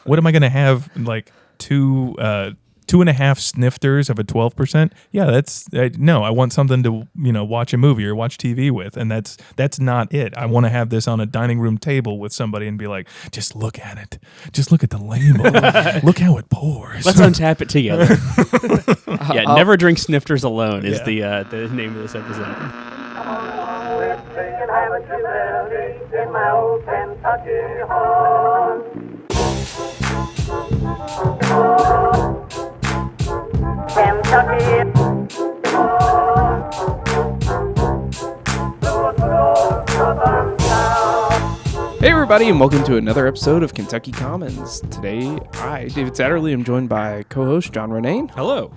What am I going to have, like, 2.5 snifters of a 12%? Yeah, no, I want something to, watch a movie or watch TV with, and that's not it. I want to have this on a dining room table with somebody and be like, just look at it. Just look at the label. Look how it pours. Let's untap it together. Never drink snifters alone is the name of this episode. In my old Kentucky home. Kentucky. Hey everybody, and welcome to another episode of Kentucky Commons. Today, I, David Cidery, am joined by co-host John Renane. Hello.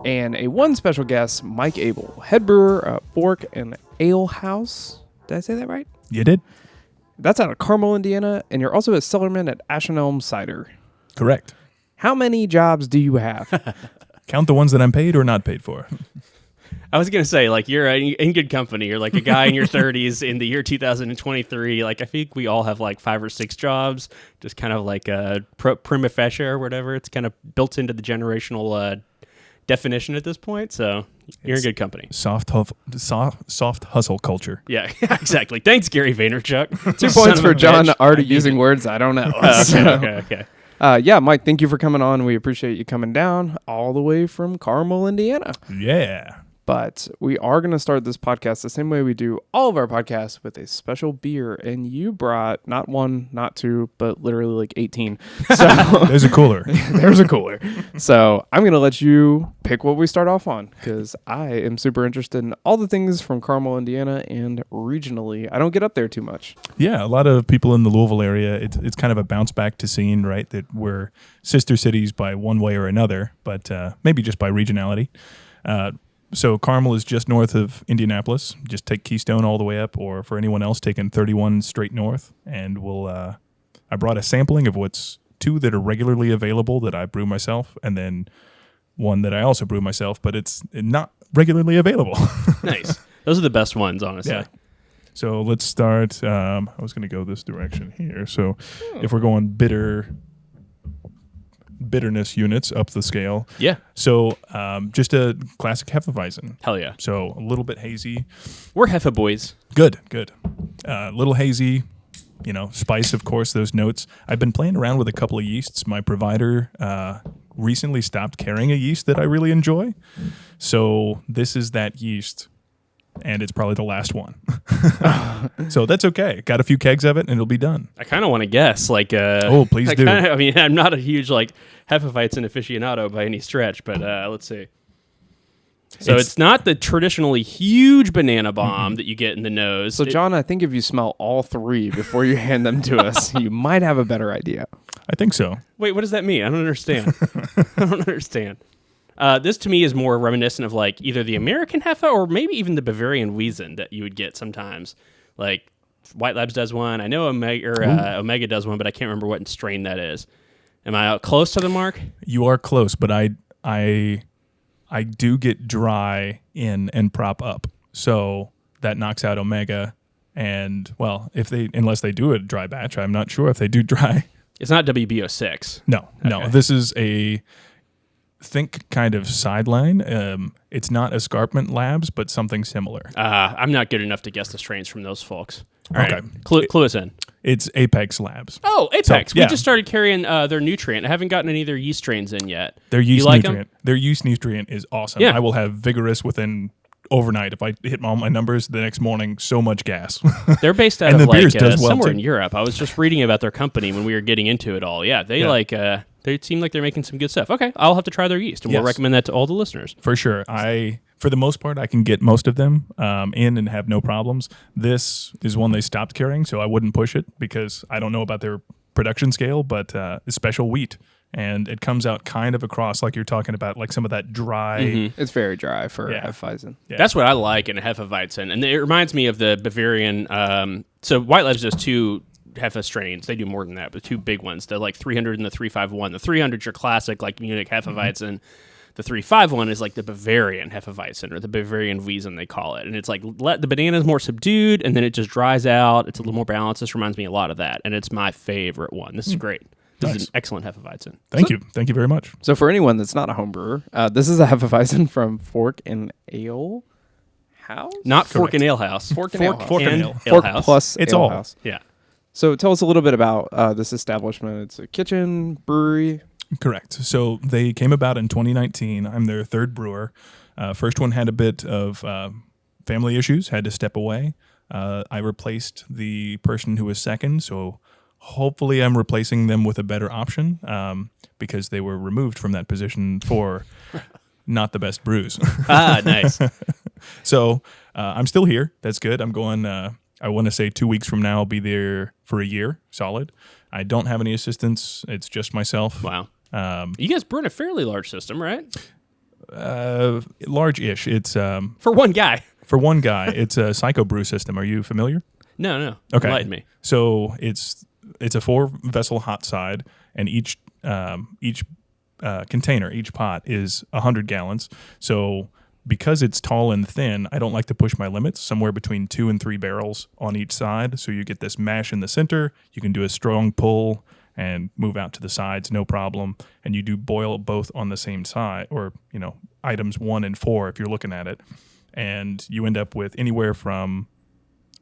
And a one special guest, Mike Abel, head brewer at Fork and Ale House. Did I say that right? You did? That's out of Carmel, Indiana, and you're also a Cellarman at Ashen Elm Cider. Correct. How many jobs do you have? Count the ones that I'm paid or not paid for. I was going to say, like, you're in good company. You're like a guy in your 30s in the year 2023. Like, I think we all have like 5 or 6 jobs, just kind of like a prima facie or whatever. It's kind of built into the generational definition at this point. So you're in good company. Soft hustle culture. Yeah, exactly. Thanks, Gary Vaynerchuk. 2 points for John already using words I don't know. Okay. Yeah, Mike, thank you for coming on. We appreciate you coming down all the way from Carmel, Indiana. Yeah. But we are going to start this podcast the same way we do all of our podcasts, with a special beer. And you brought not 1, not 2, but literally like 18. So There's a cooler. There's a cooler. So I'm going to let you pick what we start off on, because I am super interested in all the things from Carmel, Indiana, and regionally. I don't get up there too much. Yeah, a lot of people in the Louisville area, it's kind of a bounce back to scene, right? That we're sister cities by one way or another, but maybe just by regionality. So Carmel is just north of Indianapolis. Just take Keystone all the way up, or for anyone else, taking 31 straight north. And I brought a sampling of what's 2 that are regularly available that I brew myself, and then 1 that I also brew myself, but it's not regularly available. Nice. Those are the best ones, honestly. Yeah. So let's start. I was going to go this direction here. So if we're going bitterness units up the scale. Yeah. So just a classic Hefeweizen. Hell yeah. So a little bit hazy. We're Hefe boys. Good. Little hazy, spice, of course, those notes. I've been playing around with a couple of yeasts. My provider recently stopped carrying a yeast that I really enjoy. So this is that yeast, and it's probably the last one. So that's okay. Got a few kegs of it, and it'll be done. I kind of want to guess. Please do. I'm not a huge Hefeweizen aficionado by any stretch, but let's see. So it's not the traditionally huge banana bomb that you get in the nose. So, John, I think if you smell all 3 before you hand them to us, you might have a better idea. I think so. Wait, what does that mean? I don't understand. This to me is more reminiscent of like either the American Hefe or maybe even the Bavarian Weizen that you would get sometimes. Like White Labs does one. I know Omega does one, but I can't remember what strain that is. Am I close to the mark? You are close, but I do get dry in and prop up. So that knocks out Omega. And well, unless they do a dry batch, I'm not sure if they do dry. It's not WBO6. No. Okay. This is think kind of sideline. It's not Escarpment Labs, but something similar. I'm not good enough to guess the strains from those folks. All okay. Right. Clue us in. It's Apex Labs. Oh, Apex. So, yeah. We just started carrying their nutrient. I haven't gotten any of their yeast strains in yet. Their yeast you like nutrient. Their yeast nutrient is awesome. Yeah. I will have Vigorous within overnight. If I hit all my numbers the next morning, so much gas. They're based out And of the beers does well, somewhere too. in Europe. I was just reading about their company when we were getting into it all. Yeah, they seem like they're making some good stuff. Okay, I'll have to try their yeast, and we'll recommend that to all the listeners. For sure. For the most part, I can get most of them in and have no problems. This is one they stopped carrying, so I wouldn't push it because I don't know about their production scale, but it's special wheat. And it comes out kind of across, like you're talking about, like some of that dry. Mm-hmm. It's very dry for Hefeweizen. Yeah. That's what I like in a Hefeweizen, and it reminds me of the Bavarian. So White Labs does 2 Hefe strains. They do more than that, but 2 big ones. They're like 300 and the 351. The 300's your classic, like Munich Hefeweizen. Mm-hmm. The 351 is like the Bavarian Hefeweizen, or the Bavarian Weizen, they call it. And it's like the banana's more subdued, and then it just dries out. It's a little more balanced. This reminds me a lot of that, and it's my favorite one. This is great. This is Nice. an excellent Hefeweizen. Thank you. Thank you very much. So for anyone that's not a home brewer, this is a Hefeweizen from Fork and Ale House? Not Fork Correct. and Ale House. Fork and Ale House. Fork and and Ale. Ale Fork House. plus It's Ale all. House. Yeah. So tell us a little bit about this establishment. It's a kitchen, brewery. Correct. So they came about in 2019. I'm their third brewer. First one had a bit of family issues, had to step away. I replaced the person who was second, so hopefully I'm replacing them with a better option because they were removed from that position for not the best brews. Ah, nice. So I'm still here. That's good. I'm going, I want to say 2 weeks from now, I'll be there for a year, solid. I don't have any assistants. It's just myself. Wow. You guys burn a fairly large system, right? Large-ish. It's For one guy. for one guy. It's a psycho brew system. Are you familiar? No. Okay. Enlighten me. So it's a 4-vessel hot side, and each container, each pot is 100 gallons. So because it's tall and thin, I don't like to push my limits. Somewhere between 2 and 3 barrels on each side. So you get this mash in the center. You can do a strong pull and move out to the sides, no problem. And you do boil both on the same side, or items 1 and 4 if you're looking at it. And you end up with anywhere from,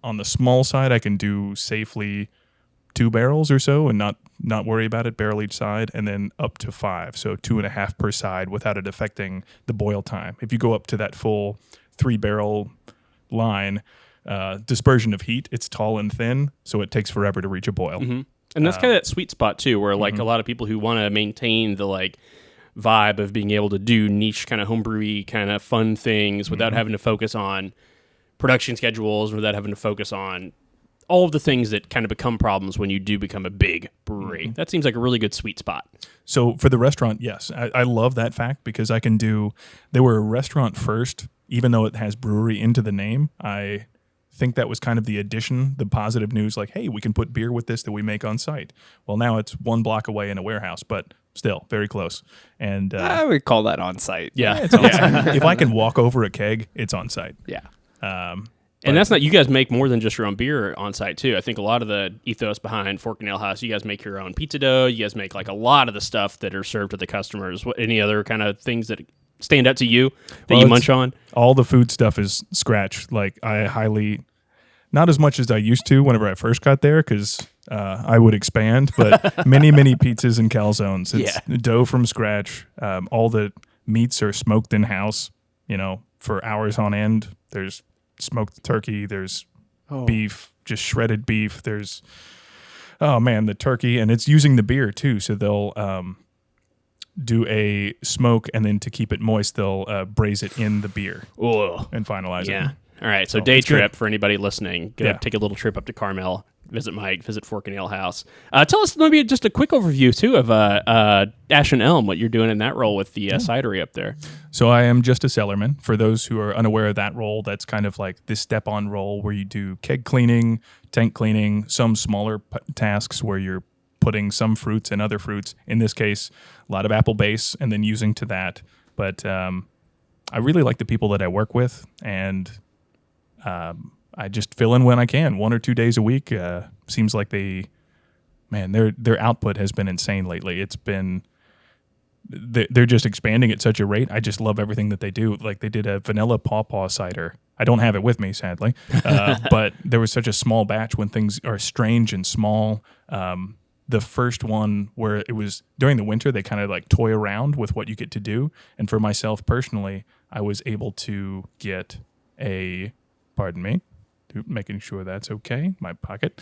on the small side, I can do safely 2 barrels or so and not worry about it, barrel each side, and then up to 5, so 2.5 per side without it affecting the boil time. If you go up to that full 3-barrel line, dispersion of heat, it's tall and thin, so it takes forever to reach a boil. Mm-hmm. And that's kind of that sweet spot too, where like a lot of people who want to maintain the like vibe of being able to do niche kind of homebrewy kind of fun things without having to focus on production schedules, without having to focus on all of the things that kind of become problems when you do become a big brewery. That seems like a really good sweet spot. So for the restaurant, yes, I love that fact because I can do. They were a restaurant first, even though it has brewery into the name. I think that was kind of the addition, the positive news, like, hey, we can put beer with this that we make on site. Well, now it's 1 block away in a warehouse, but still very close. And I would call that on site. Yeah. it's on site. If I can walk over a keg, it's on site. Yeah. And that's not, you guys make more than just your own beer on site too. I think a lot of the ethos behind Fork and Ale House, you guys make your own pizza dough. You guys make like a lot of the stuff that are served to the customers. What, any other kind of things that stand out to you that you munch on? All the food stuff is scratch. Like not as much as I used to whenever I first got there because I would expand, but many pizzas and calzones. It's dough from scratch. All the meats are smoked in-house, for hours on end. There's smoked turkey, there's beef, just shredded beef. There's, the turkey, and it's using the beer too. So they'll do a smoke, and then to keep it moist, they'll braise it in the beer and finalize it. All right, so day it's good. trip for anybody listening. Take a little trip up to Carmel, visit Mike, visit Fork and Ale House. Tell us maybe just a quick overview, too, of Ash and Elm, what you're doing in that role with the cidery up there. So I am just a cellarman. For those who are unaware of that role, that's kind of like this step-on role where you do keg cleaning, tank cleaning, some smaller tasks where you're putting some fruits and other fruits. In this case, a lot of apple base, and then using to that. But I really like the people that I work with, and I just fill in when I can, 1 or 2 days a week. Seems like their output has been insane lately. It's been, they're just expanding at such a rate. I just love everything that they do. Like they did a vanilla pawpaw cider. I don't have it with me, sadly, but there was such a small batch when things are strange and small. The first one where it was during the winter, they kind of like toy around with what you get to do. And for myself personally, I was able to get pardon me, making sure that's okay, my pocket.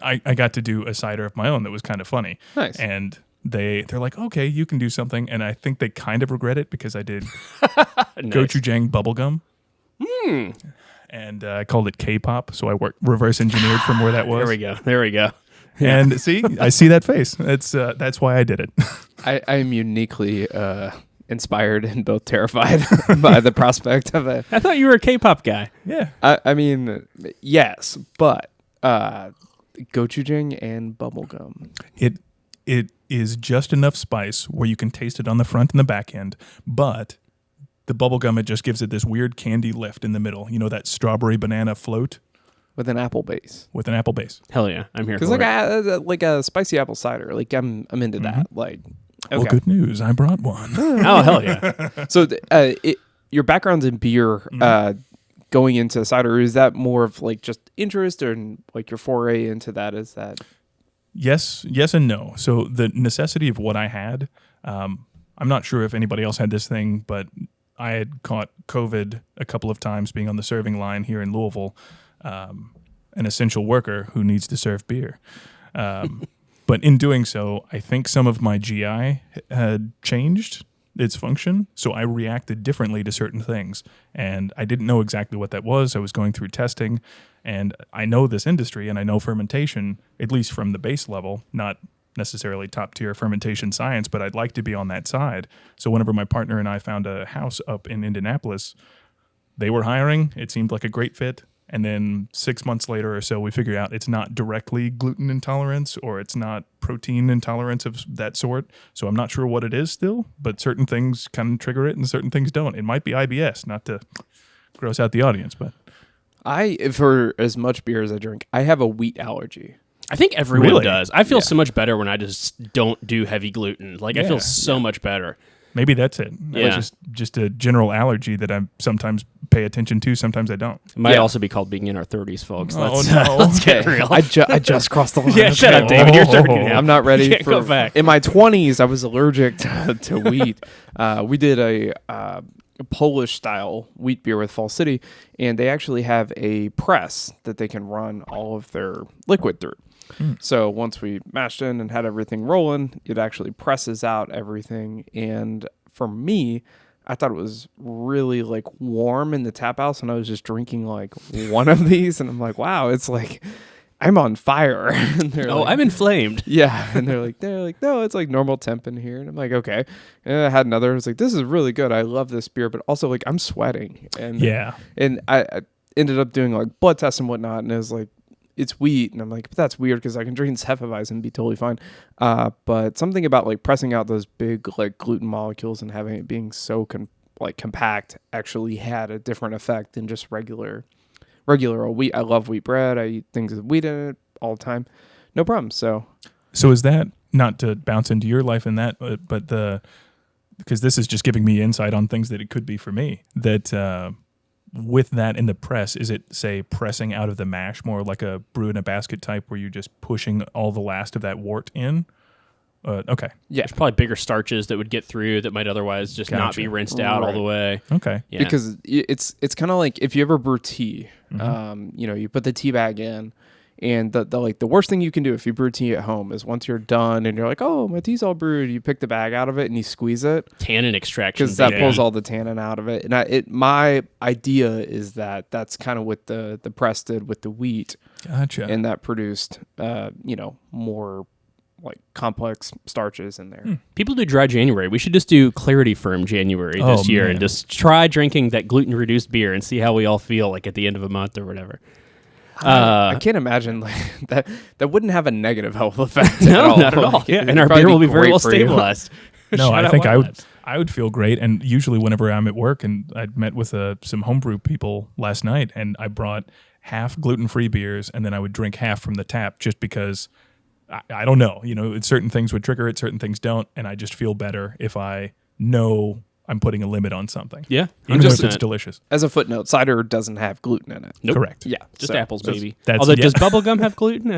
I got to do a cider of my own that was kind of funny. Nice. And they're like, okay, you can do something. And I think they kind of regret it because I did gochujang bubblegum. And I called it K-pop, so I reverse engineered from where that was. There we go. And see, I see that face. That's why I did it. I am uniquely inspired and both terrified by the prospect of it. I thought you were a K-pop guy. Yeah. I mean, yes, but gochujang and bubblegum. It is just enough spice where you can taste it on the front and the back end, but the bubblegum, it just gives it this weird candy lift in the middle. You know, that strawberry banana float? with an apple base. with an apple base. Hell yeah, I'm here Because for like it. a spicy apple cider, like I'm into that. Like, okay. Well, good news. I brought one. Oh hell yeah. So your background's in beer. Going into cider, is that more of like just interest, or like your foray into that? Is that Yes and no. So the necessity of what I had, I'm not sure if anybody else had this thing, but I had caught COVID a couple of times being on the serving line here in Louisville, an essential worker who needs to serve beer. But in doing so, I think some of my GI had changed its function, so I reacted differently to certain things, and I didn't know exactly what that was. I was going through testing, and I know this industry, and I know fermentation, at least from the base level, not necessarily top tier fermentation science, but I'd like to be on that side. So whenever my partner and I found a house up in Indianapolis, they were hiring. It seemed like a great fit. And then 6 months later or so, we figure out it's not directly gluten intolerance, or it's not protein intolerance of that sort. So I'm not sure what it is still, but certain things can trigger it and certain things don't. It might be IBS, not to gross out the audience, but for as much beer as I drink, I have a wheat allergy. I think everyone Really? does. I feel so much better when I just don't do heavy gluten. Like I Yeah. feel so much better. maybe that's it. Yeah. It's just a general allergy that I sometimes pay attention to, sometimes I don't. It might Yeah. also be called being in our 30s, folks. Oh, Let's, no. let's get real. I just crossed the line. Yeah, shut up, David. You're 30 now. I'm not ready Can't for go back. In my 20s, I was allergic to wheat. We did a Polish style wheat beer with Fall City, and they actually have a press that they can run all of their liquid through. So once we mashed in and had everything rolling, it actually presses out everything. And for me, I thought it was really like warm in the tap house, and I was just drinking like one of these, and I'm like, wow, it's like I'm on fire. And they're Oh, like, I'm inflamed. yeah, and they're like, no, it's like normal temp in here, and I'm like, okay. And I had another. I was like, this is really good. I love this beer, but also like I'm sweating, and Yeah. and I ended up doing like blood tests and whatnot, and it was like, it's wheat, and I'm like, but that's weird because I can drink Hefeweizen and be totally fine. But something about like pressing out those big like gluten molecules and having it being so compact actually had a different effect than just regular old wheat. I love wheat bread. I eat things with wheat in it all the time, no problem. So So is that, not to bounce into your life in that, but because this is just giving me insight on things that it could be for me, that with that in the press, is it, say, pressing out of the mash more like a brew in a basket type where you're just pushing all the last of that wort in? Okay. yeah, There's probably bigger starches that would get through that might otherwise just not Gotcha. be rinsed out all Right. the way. Okay. Yeah. because it's kind of like if you ever brew tea, you put the tea bag in, and the worst thing you can do if you brew tea at home is once you're done and you're like, oh, my tea's all brewed, you pick the bag out of it and you squeeze it, Tannin extraction. because that baby. pulls all the tannin out of it. And my idea is that's kind of what the press did with the wheat, Gotcha. and that produced more like complex starches in there. People do dry January. We should just do Clarity Firm January this Oh, year man. and just try drinking that gluten-reduced beer and see how we all feel like at the end of a month or whatever. I can't imagine like that wouldn't have a negative health effect. No, at not at all. all. Yeah, It'd and our probably beer will be very great well for you. stabilized. No, Shout I out think White Labs. I would feel great. And usually whenever I'm at work, and I met with some homebrew people last night, and I brought half gluten-free beers, and then I would drink half from the tap just because I don't know. Certain things would trigger it, certain things don't, and I just feel better if I know I'm putting a limit on something. Yeah, Even if 100%. it's delicious. As a footnote, cider doesn't have gluten in it. Nope. Correct. Yeah, Just so apples, baby. that's- Although, yeah. does bubblegum have gluten?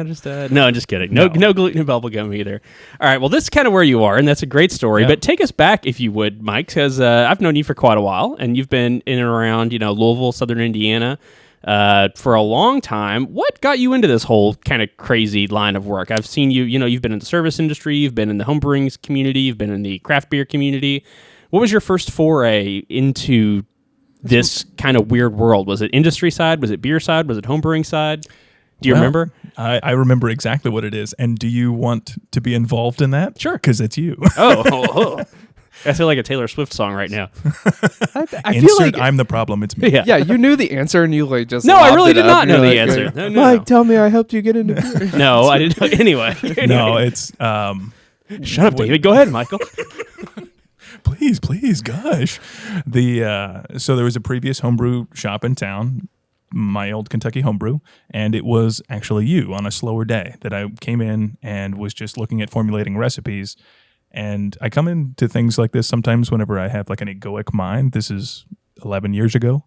No, I'm just kidding. No gluten in bubblegum either. All right, well, this is kind of where you are, and that's a great story. Yeah. But take us back, if you would, Mike, because I've known you for quite a while, and you've been in and around, Louisville, Southern Indiana, for a long time. What got you into this whole kind of crazy line of work? I've seen you, you've been in the service industry, you've been in the homebrewing community, you've been in the craft beer community. What was your first foray into this kind of weird world? Was it industry side? Was it beer side? Was it homebrewing side? Do you Well, remember? I remember exactly what it is. And do you want to be involved in that? Sure. Because it's you. Oh. I feel like a Taylor Swift song right now. I feel Insert like I'm the problem. It's me. yeah, you knew the answer and you like just No, I lobbed really it did up not and know you're the like, answer. No. Mike, tell me I helped you get into beer. No, I didn't know. Anyway. No, it's Shut up, David. Go ahead, Michael. please, gosh. So there was a previous homebrew shop in town my old Kentucky homebrew, and it was actually you on a slower day that I came in and was just looking at formulating recipes. And I come into things like this sometimes whenever I have like an egoic mind. This is 11 years ago.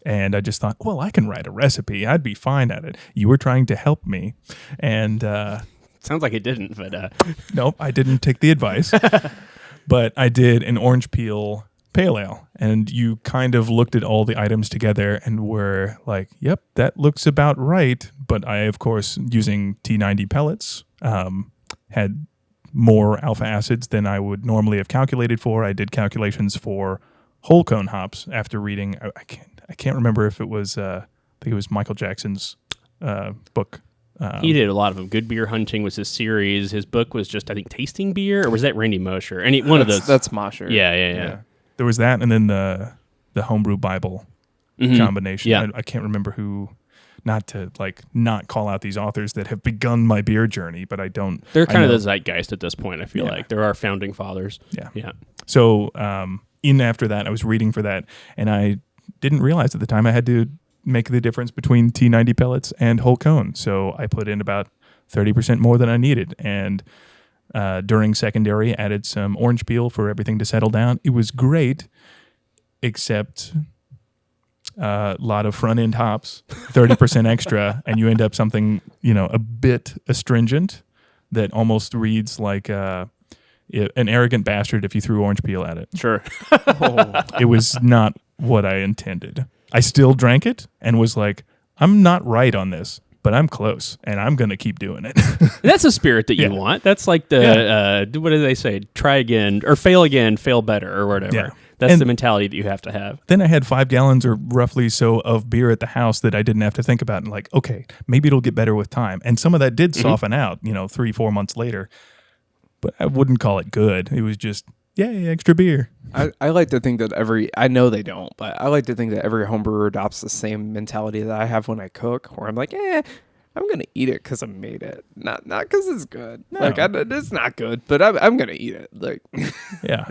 And I just thought, well, I can write a recipe. I'd be fine at it. You were trying to help me. And Sounds like it didn't, but nope, I didn't take the advice. But I did an orange peel pale ale. And you kind of looked at all the items together and were like, yep, that looks about right. But I, of course, using T90 pellets, had more alpha acids than I would normally have calculated for. I did calculations for whole cone hops after reading. I can't remember if it was. I think it was Michael Jackson's book. he did a lot of them. Good Beer Hunting was his series. His book was just, I think, Tasting Beer, or was that Randy Mosher? One of those. That's Mosher. Yeah. There was that, and then the Homebrew Bible combination. Yeah. I can't remember who. Not to not call out these authors that have begun my beer journey, but I don't. They're kind of the zeitgeist at this point. I feel like they're our founding fathers. Yeah. So in after that, I was reading for that, and I didn't realize at the time I had to make the difference between T90 pellets and whole cone. So I put in about 30% more than I needed, and during secondary, added some orange peel for everything to settle down. It was great, except a lot of front end hops, 30% extra, and you end up something a bit astringent that almost reads like an arrogant bastard if you threw orange peel at it. Sure. It was not what I intended. I still drank it and was like, I'm not right on this, but I'm close, and I'm going to keep doing it. That's a spirit that you want. That's like the, what do they say? Try again, or fail again, fail better, or whatever. Yeah. That's And the mentality that you have to have. Then I had 5 gallons or roughly so of beer at the house that I didn't have to think about. And okay, maybe it'll get better with time. And some of that did soften out, 3-4 months later. But I wouldn't call it good. It was just, yay, extra beer. I like to think that I know they don't, but I like to think that every homebrewer adopts the same mentality that I have when I cook, where I'm like, I'm going to eat it because I made it. Not because it's good. No. It's not good, but I'm going to eat it. Yeah.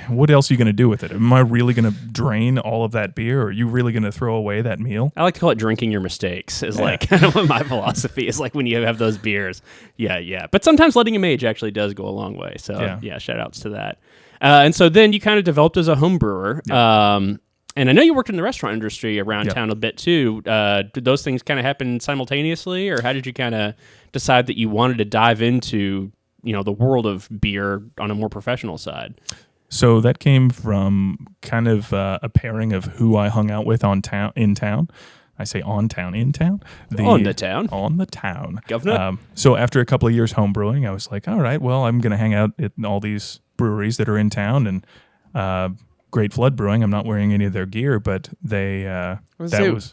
What else are you going to do with it? Am I really going to drain all of that beer? Or are you really going to throw away that meal? I like to call it drinking your mistakes is kind of what my philosophy is like when you have those beers. Yeah. But sometimes letting them age actually does go a long way. So yeah shout outs to that. And so then you kind of developed as a home brewer. Yeah. And I know you worked in the restaurant industry around town a bit too. Did those things kind of happen simultaneously, or how did you kind of decide that you wanted to dive into, the world of beer on a more professional side? So that came from kind of a pairing of who I hung out with in town. I say on town, in town. On the town. On the town. Governor. So after a couple of years home brewing, I was like, all right, well, I'm going to hang out at all these breweries that are in town, and Great Flood Brewing. I'm not wearing any of their gear, but they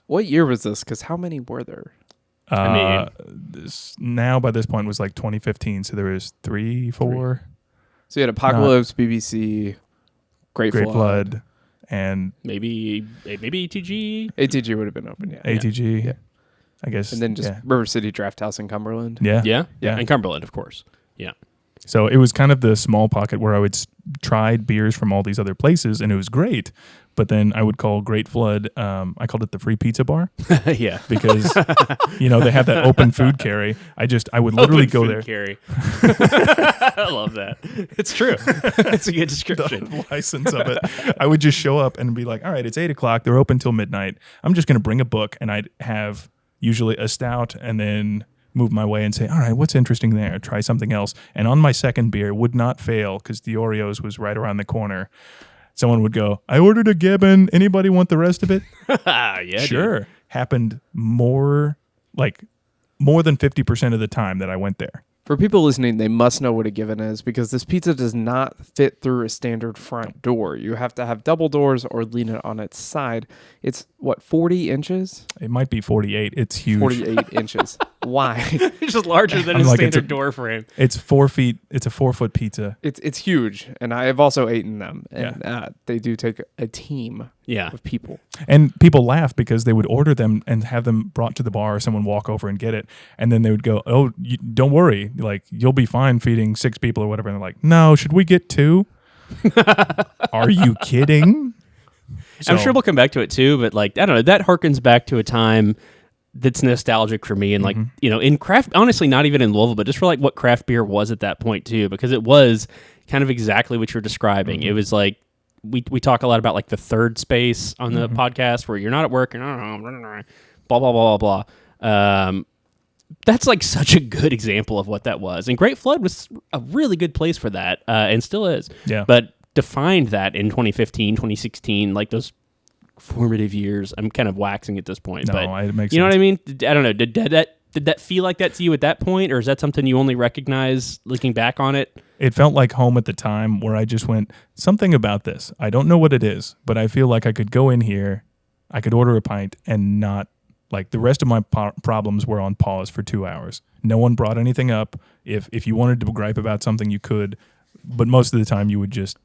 what year was this? Because how many were there? I mean, by this point was like 2015, so there was 3, 4. So you had Apocalypse, BBC, Great Flood, and maybe ATG. ATG would have been open, yeah. ATG, yeah. I guess, and then just River City Draft House in Cumberland. Yeah, and Cumberland, of course. Yeah. So it was kind of the small pocket where I would try beers from all these other places, and it was great. But then I would call Great Flood, I called it the free pizza bar. Yeah. Because, they have that open food carry. I would literally go there. Carry. I love that. It's true. It's a good description. The license of it. I would just show up and be like, all right, it's 8 o'clock. They're open till midnight. I'm just going to bring a book, and I'd have usually a stout and then move my way and say, all right, what's interesting there? Try something else. And on my second beer, would not fail because the Oreos was right around the corner. Someone would go, I ordered a Gibbon. Anybody want the rest of it? Yeah, sure. Dude. Happened more than 50% of the time that I went there. For people listening, they must know what a Gibbon is because this pizza does not fit through a standard front door. You have to have double doors or lean it on its side. It's, 40 inches? It might be 48. It's huge. 48 inches. Why? It's just larger than a standard door frame. It's 4 feet. It's a 4-foot pizza. It's huge, and I have also eaten them. And they do take a team of people. And people laugh because they would order them and have them brought to the bar, or someone walk over and get it, and then they would go, oh, don't worry, you'll be fine feeding 6 people or whatever. And they're like, no, should we get 2? Are you kidding? I'm sure we'll come back to it too, but like, I don't know, that harkens back to a time that's nostalgic for me. And like, in craft, honestly, not even in Louisville, but just for like what craft beer was at that point too, because it was kind of exactly what you're describing. It was like, we talk a lot about like the third space on the podcast where you're not at work, you're not home, blah, blah, blah, blah, blah. That's like such a good example of what that was. And Great Flood was a really good place for that, and still is. Yeah. But defined that in 2015, 2016, like those formative years. I'm kind of waxing at this point. No, but it makes you know sense. what I mean? I don't know. Did that feel like that to you at that point, or is that something you only recognize looking back on it? It felt like home at the time, where I just went, something about this. I don't know what it is, but I feel like I could go in here, I could order a pint and not, like, the rest of my problems were on pause for 2 hours. No one brought anything up. If you wanted to gripe about something, you could, but most of the time you would just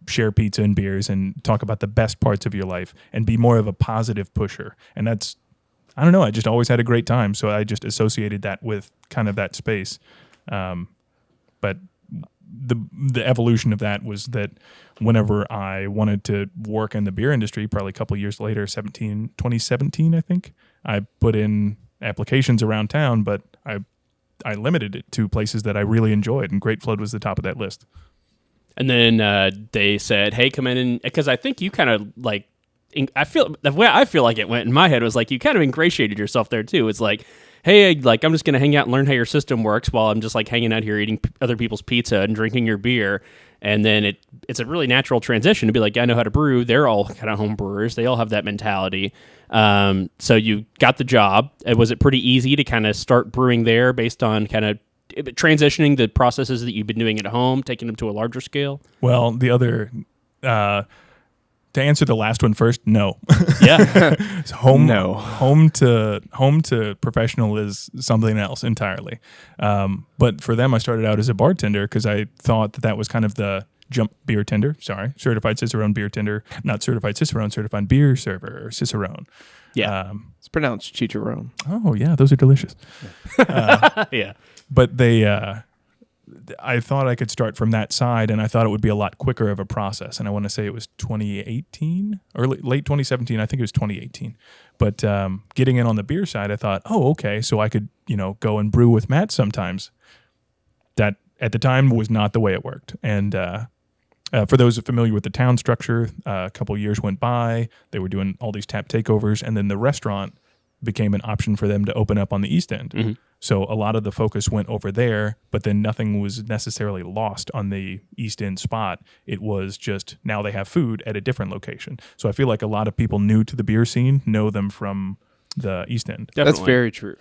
share pizza and beers and talk about the best parts of your life and be more of a positive pusher. And that's, I don't know, I just always had a great time. So I just associated that with kind of that space. But the evolution of that was that whenever I wanted to work in the beer industry, probably a couple years later, 2017, I think, I put in applications around town, but I limited it to places that I really enjoyed, and Great Flood was the top of that list. And then they said, hey, come in, and because I think you kind of like, the way I feel like it went in my head was like you kind of ingratiated yourself there too. It's like, hey, like I'm just going to hang out and learn how your system works while I'm just like hanging out here eating other people's pizza and drinking your beer. And then it's a really natural transition to be like, I know how to brew. They're all kind of home brewers. They all have that mentality. So you got the job. Was it pretty easy to kind of start brewing there based on kind of transitioning the processes that you've been doing at home, taking them to a larger scale? Well, the other, to answer the last one first, no. Yeah. Home to professional is something else entirely. But for them, I started out as a bartender because I thought that was kind of the jump beer tender. Sorry, certified Cicerone beer tender, not certified Cicerone, certified beer server or Cicerone. Yeah. It's pronounced chicharron. Oh yeah, those are delicious. Yeah. But I thought I could start from that side, and I thought it would be a lot quicker of a process. And I want to say it was 2018 or late 2017. I think it was 2018. But getting in on the beer side, I thought, oh, okay, so I could, go and brew with Matt sometimes. That at the time was not the way it worked. And for those familiar with the town structure, a couple years went by. They were doing all these tap takeovers, and then the restaurant became an option for them to open up on the East End. Mm-hmm. So a lot of the focus went over there, but then nothing was necessarily lost on the East End spot. It was just now they have food at a different location. So I feel like a lot of people new to the beer scene know them from the East End. Definitely. That's very true.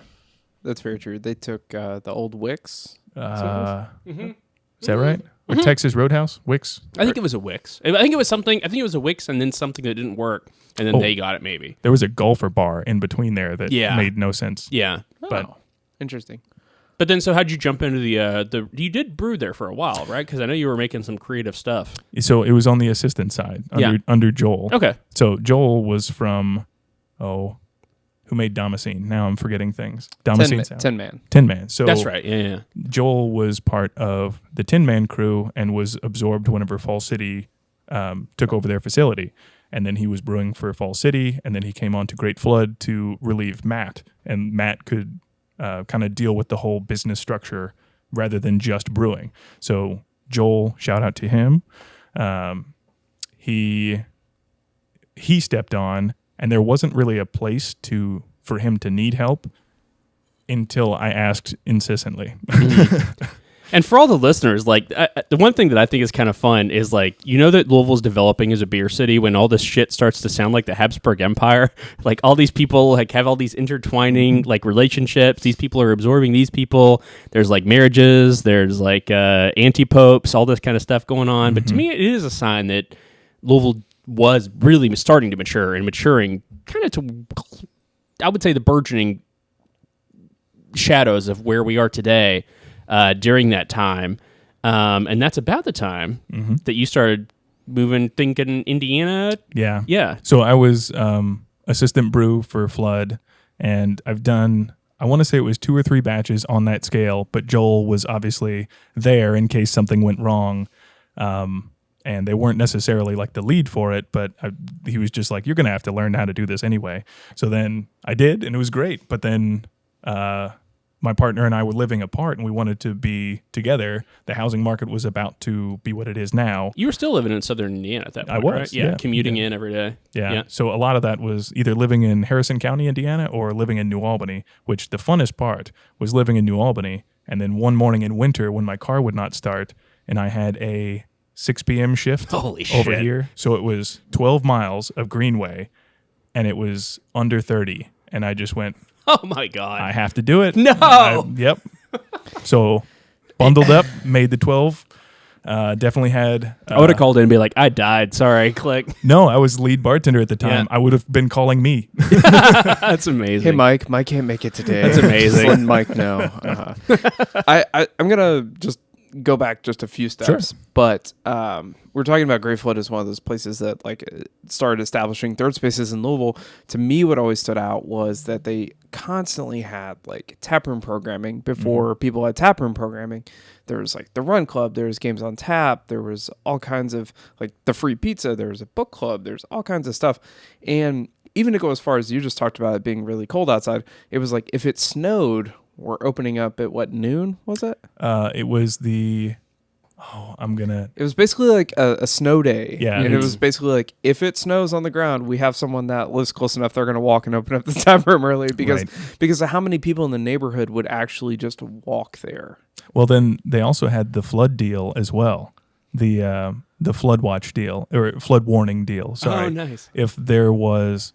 That's very true. They took the old Wicks. Is that right? Or Texas Roadhouse? Wicks? I think it was a Wicks. I think it was something. I think it was a Wicks and then something that didn't work, and then they got it maybe. There was a golfer bar in between there that made no sense. Yeah. But Interesting. But then, so how'd you jump into the? You did brew there for a while, right? Because I know you were making some creative stuff. So it was on the assistant side under Joel. Okay. So Joel was from, who made Damascene? Now I'm forgetting things. Damascene Sound. Tin Man. So that's right. Yeah. Joel was part of the Tin Man crew and was absorbed whenever Fall City took over their facility. And then he was brewing for Fall City, and then he came on to Great Flood to relieve Matt. And Matt could kind of deal with the whole business structure rather than just brewing. So Joel, shout out to him. He stepped on, and there wasn't really a place for him to need help until I asked insistently. And for all the listeners, like the one thing that I think is kind of fun is like, that Louisville's developing as a beer city when all this shit starts to sound like the Habsburg Empire. Like all these people like have all these intertwining like relationships. These people are absorbing these people. There's like marriages. There's like anti-popes, all this kind of stuff going on. Mm-hmm. But to me, it is a sign that Louisville was really starting to mature and maturing kind of to, I would say, the burgeoning shadows of where we are today. During that time, and that's about the time that you started thinking Indiana. Yeah. So I was assistant brew for Flood, and I've done, I want to say it was 2 or 3 batches on that scale, but Joel was obviously there in case something went wrong. and they weren't necessarily like the lead for it, but he was just like, you're going to have to learn how to do this anyway. So then I did, and it was great. But then my partner and I were living apart, and we wanted to be together. The housing market was about to be what it is now. You were still living in southern Indiana at that point, I was, right? Yeah, yeah. commuting in every day. Yeah. So a lot of that was either living in Harrison County, Indiana, or living in New Albany, which the funnest part was living in New Albany. And then one morning in winter when my car would not start and I had a 6 p.m. shift Holy over shit. here. So it was 12 miles of Greenway and it was under 30. And I just went, Oh my God. I have to do it. No. Yep. So bundled up, made the 12. Definitely had. I would have called in and be like, I died. Sorry. Click. No, I was lead bartender at the time. Yeah. I would have been calling me. That's amazing. Hey, Mike. Mike can't make it today. That's amazing. Let Mike know. I'm gonna just go back just a few steps, but we're talking about Great Flood as one of those places that like started establishing third spaces in Louisville. To me, what always stood out was that they constantly had like taproom programming before people had taproom programming. There was like the Run Club, there was games on tap, there was all kinds of like the free pizza, there was a book club, there's all kinds of stuff. And even to go as far as you just talked about it being really cold outside, it was like if it snowed, we're opening up at what, noon was it? It was the, It was basically like a snow day. Yeah. And it was basically like, if it snows on the ground, we have someone that lives close enough, they're going to walk and open up the tap room early because of how many people in the neighborhood would actually just walk there. Well, then they also had the flood deal as well. The flood watch deal or flood warning deal. Sorry. Oh, nice. If there was,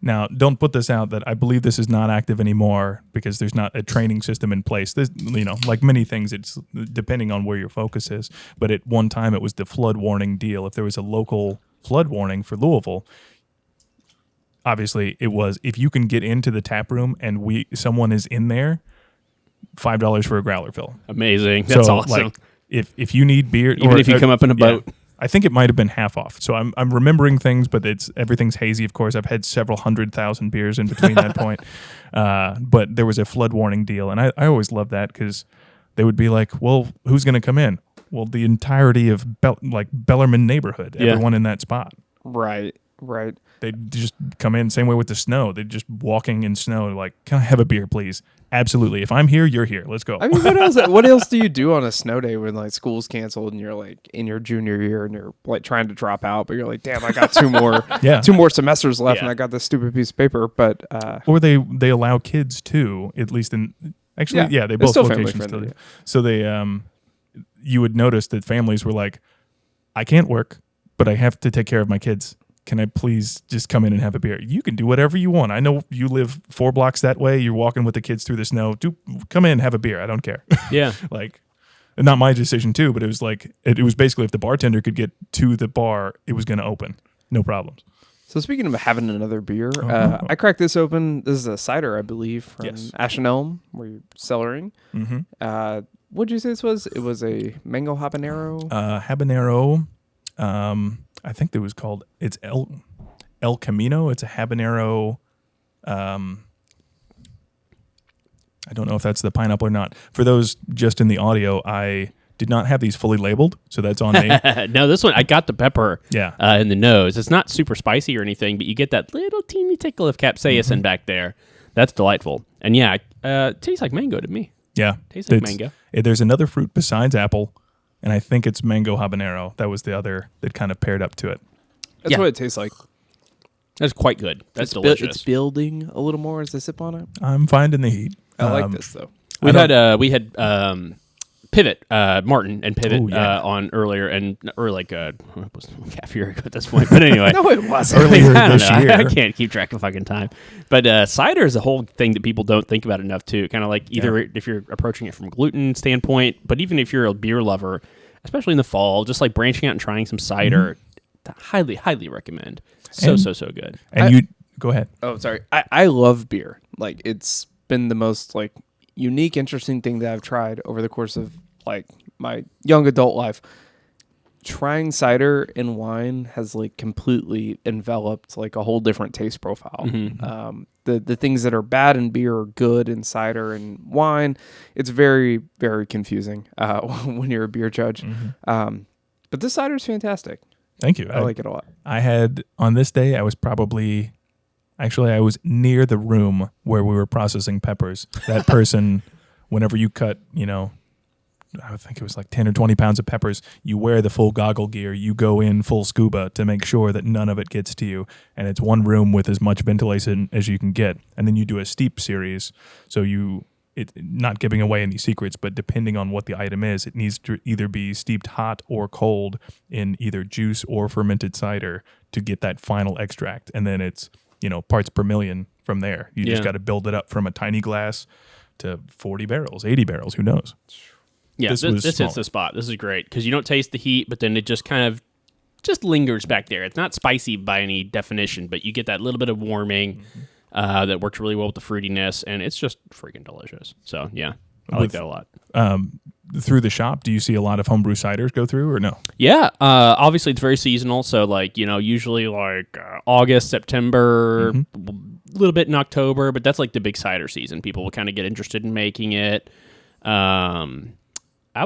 now don't put this out that I believe this is not active anymore because there's not a training system in place. This, like many things, it's depending on where your focus is. But at one time, it was the flood warning deal. If there was a local flood warning for Louisville, obviously it was if you can get into the tap room and someone is in there, $5 for a growler fill. Amazing. That's so, awesome. Like, if you need beer, Even if you come up in a boat. I think it might have been half off. So I'm remembering things, but everything's hazy. Of course, I've had several 100,000 beers in between that point. But there was a flood warning deal, and I always loved that because they would be like, "Well, who's going to come in?" Well, the entirety of Bellarmine neighborhood, everyone in that spot. Right. They'd just come in. Same way with the snow. They'd just walking in snow, like, "Can I have a beer, please?" Absolutely. If I'm here, you're here. Let's go. I mean, what else do you do on a snow day when like school's canceled and you're like in your junior year and you're like trying to drop out, but you're like, damn, I got two more semesters left and I got this stupid piece of paper. But or they allow kids too, at least in actually, they both still locations family still friendly. do. So they you would notice that families were like, I can't work, but I have to take care of my kids. Can I please just come in and have a beer? You can do whatever you want. I know you live 4 blocks that way. You're walking with the kids through the snow. Come in and have a beer. I don't care. Yeah. Like, not my decision too, but it was like, it was basically if the bartender could get to the bar, it was going to open. No problems. So speaking of having another beer, I cracked this open. This is a cider, I believe, from Ashen Elm, where you're cellaring. Mm-hmm. What did you say this was? It was a mango habanero? Habanero. I think it was called, it's El Camino. It's a habanero. I don't know if that's the pineapple or not. For those just in the audio, I did not have these fully labeled, so that's on me. No, this one, I got the pepper Yeah. in the nose. It's not super spicy or anything, but you get that little teeny tickle of capsaicin back there. That's delightful. And yeah, it tastes like mango to me. Yeah. Tastes like mango. There's another fruit besides apple, and I think it's mango habanero. That was the other that kind of paired up to it. That's what it tastes like. That's quite good. That's It's delicious. it's building a little more as I sip on it. I'm finding the heat. I like this, though. We had Pivot, Martin and Pivot on earlier, or like half a year ago at this point. But anyway, No, it wasn't. Earlier I don't this know. year. I can't keep track of fucking time. But cider is a whole thing that people don't think about enough too. Kind of like either if you're approaching it from gluten standpoint, but even if you're a beer lover, especially in the fall, just like branching out and trying some cider, highly, highly recommend. So good. And you go ahead. Oh, sorry. I love beer. Like, it's been the most like unique, interesting thing that I've tried over the course of like my young adult life. Trying cider and wine has like completely enveloped like a whole different taste profile. The things that are bad in beer are good in cider and wine. It's very, very confusing when you're a beer judge. But But this cider's fantastic. Thank you. I like it a lot. I had, on this day, I was near the room where we were processing peppers. That person, whenever you cut, I think it was like 10 or 20 pounds of peppers, you wear the full goggle gear, you go in full scuba to make sure that none of it gets to you. And it's one room with as much ventilation as you can get. And then you do a steep series. So not giving away any secrets, but depending on what the item is, it needs to either be steeped hot or cold in either juice or fermented cider to get that final extract. And then it's, parts per million from there. You just got to build it up from a tiny glass to 40 barrels, 80 barrels, who knows? Yeah, this hits the spot. This is great because you don't taste the heat, but then it just kind of just lingers back there. It's not spicy by any definition, but you get that little bit of warming that works really well with the fruitiness, and it's just freaking delicious. So, yeah, I like that a lot. Through the shop, do you see a lot of homebrew ciders go through or no? Yeah, obviously it's very seasonal. So, usually August, September, a little bit in October, but that's like the big cider season. People will kind of get interested in making it.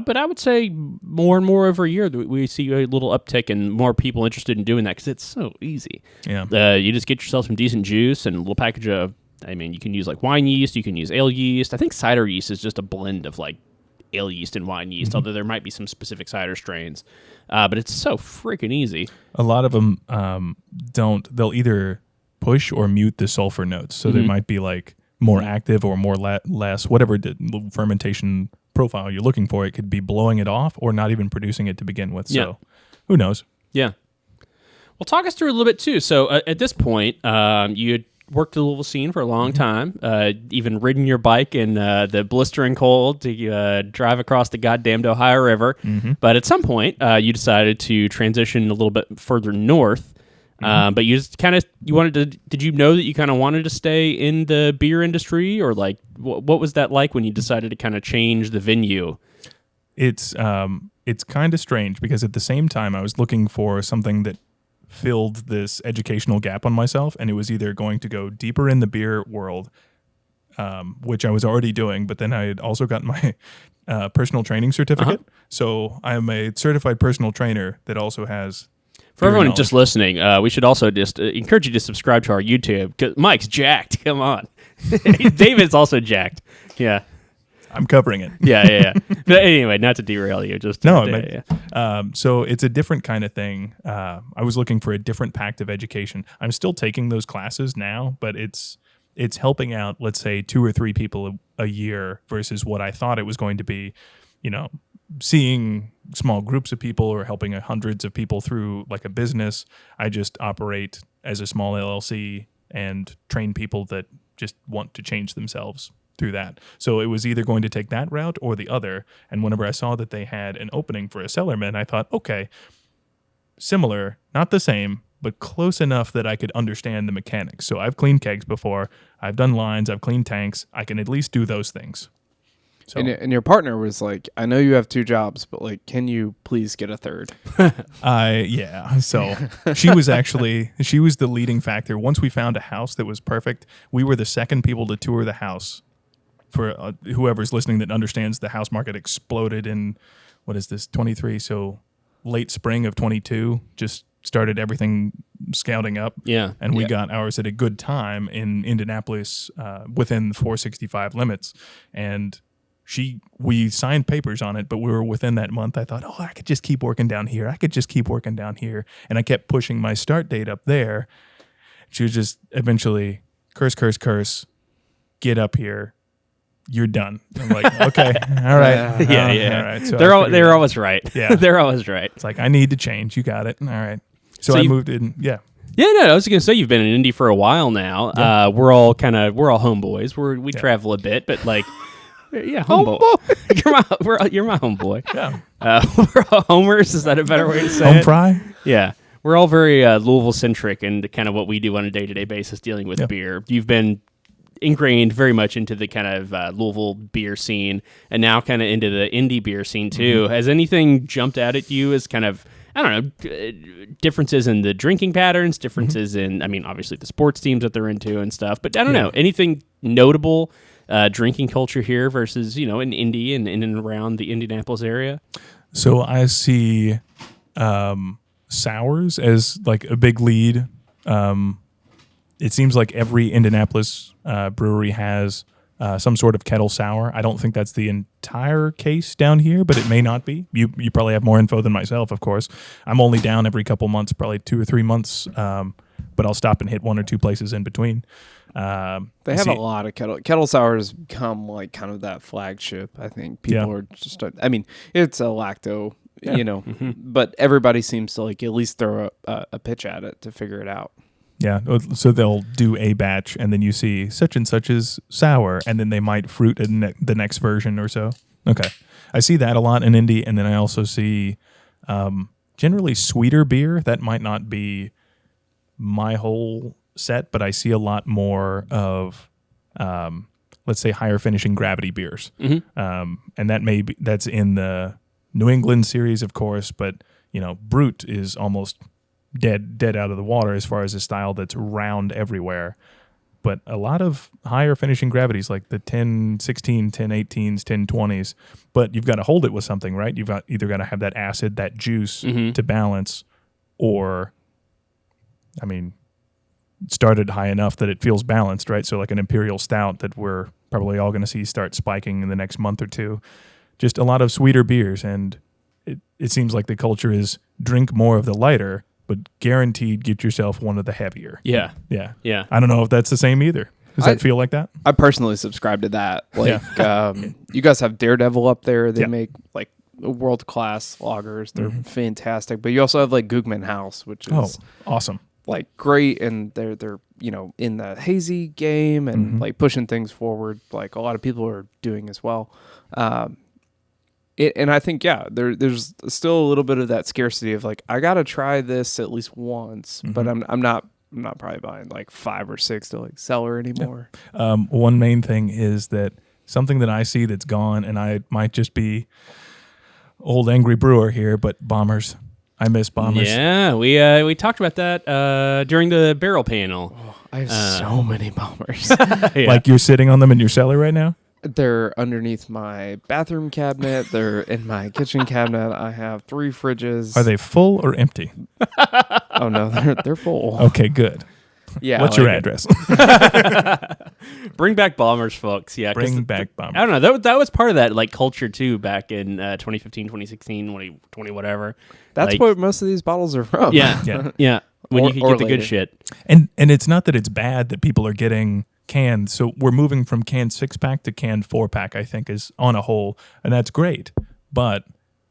But I would say more and more every year we see a little uptick and more people interested in doing that because it's so easy. Yeah. You just get yourself some decent juice and a little package of, you can use wine yeast, you can use ale yeast. I think cider yeast is just a blend of ale yeast and wine yeast, although there might be some specific cider strains. But it's so freaking easy. A lot of them they'll either push or mute the sulfur notes. So they might be more active or more less, whatever the fermentation profile you're looking for. It could be blowing it off or not even producing it to begin with. Yeah. So who knows? Yeah. Well, talk us through a little bit too. So at this point, you had worked the Louisville scene for a long time, even ridden your bike in the blistering cold to drive across the goddamned Ohio River. But at some point, you decided to transition a little bit further north. But you just did you know that you kind of wanted to stay in the beer industry or what was that like when you decided to kind of change the venue? It's kind of strange because at the same time I was looking for something that filled this educational gap on myself, and it was either going to go deeper in the beer world, which I was already doing, but then I had also gotten my personal training certificate. So I'm a certified personal trainer that also has For everyone just listening, we should also just encourage you to subscribe to our YouTube. 'Cause Mike's jacked. Come on. David's also jacked. Yeah. I'm covering it. Yeah. But anyway, not to derail you. So it's a different kind of thing. I was looking for a different pact of education. I'm still taking those classes now, but it's helping out, let's say, 2 or 3 people a year versus what I thought it was going to be, seeing small groups of people or helping hundreds of people through a business. I just operate as a small LLC and train people that just want to change themselves through that. So it was either going to take that route or the other. And whenever I saw that they had an opening for a cellarman, I thought, okay, similar, not the same, but close enough that I could understand the mechanics. So I've cleaned kegs before, I've done lines, I've cleaned tanks. I can at least do those things. So, and your partner was like, I know you have 2 jobs, but can you please get a third? Yeah. So she was the leading factor. Once we found a house that was perfect, we were the second people to tour the house. For whoever's listening that understands, the house market exploded in, 23? So late spring of 22, just started everything scouting up. Yeah. And we got ours at a good time in Indianapolis, within the 465 limits. And we signed papers on it, but we were within that month. I thought, I could just keep working down here. And I kept pushing my start date up there. She was just eventually curse, get up here. You're done. I'm like, okay, all right. Yeah. All right. So they're always right. Yeah. They're always right. It's I need to change. You got it. All right. So I moved in. Yeah. Yeah, no, I was going to say you've been in Indy for a while now. Yeah. We're all homeboys. We travel a bit, but yeah, homeboy. You're my homeboy. Yeah. We're all homers. Is that a better way to say Home it? fry? Yeah. We're all very Louisville centric and kind of what we do on a day-to-day basis dealing with beer. You've been ingrained very much into the kind of Louisville beer scene and now kind of into the indie beer scene too. Has anything jumped out at you as kind of, I don't know, differences in the drinking patterns, differences in, obviously the sports teams that they're into and stuff, but I don't know, anything notable drinking culture here versus, in Indy and in and around the Indianapolis area? So I see sours as like a big lead. It seems like every Indianapolis brewery has some sort of kettle sour. I don't think that's the entire case down here, but it may not be. You probably have more info than myself, of course. I'm only down every couple months, probably 2 or 3 months, but I'll stop and hit 1 or 2 places in between. They have a lot of kettle sours become like kind of that flagship. I think people are just. I mean, it's a lacto, but everybody seems to like at least throw a pitch at it to figure it out. Yeah, so they'll do a batch, and then you see such and such is sour, and then they might fruit in the next version or so. Okay, I see that a lot in Indy, and then I also see generally sweeter beer. That might not be my whole set, but I see a lot more of, let's say, higher finishing gravity beers, and that's in the New England series, of course. But Brut is almost dead out of the water as far as a style that's round everywhere. But a lot of higher finishing gravities, like the 1016, 1018s, 1020s. But you've got to hold it with something, right? You've either got to have that acid, that juice to balance, or, I mean, started high enough that it feels balanced, right? So like an imperial stout that we're probably all going to see start spiking in the next month or two. Just a lot of sweeter beers, and it seems like the culture is drink more of the lighter, but guaranteed get yourself one of the heavier. Yeah. I don't know if that's the same either. Does that feel like that? I personally subscribe to that. Like, you guys have Daredevil up there. They make like world-class lagers. They're fantastic. But you also have like Gugman House, which is awesome. Like great, and they're in the hazy game and like pushing things forward. Like a lot of people are doing as well. And I think there's still a little bit of that scarcity of like I gotta try this at least once, but I'm not probably buying like 5 or 6 to like Cellar anymore. One main thing is that something that I see that's gone, and I might just be old angry brewer here, but bombers. I miss bombers. Yeah, we talked about that during the barrel panel. Oh, I have so many bombers. Like you're sitting on them in your cellar right now? They're underneath my bathroom cabinet. They're in my kitchen cabinet. I have 3 fridges. Are they full or empty? Oh no, they're full. Okay, good. Yeah. What's your address? Bring back bombers, folks. Yeah, bring back bombers. I don't know. That was part of that like culture too back in 2015, 2016, 2020, whatever. That's like, where most of these bottles are from. Yeah. When you can get the good shit. And it's not that it's bad that people are getting canned. So we're moving from canned 6-pack to canned 4-pack, I think, is on a whole, and that's great. But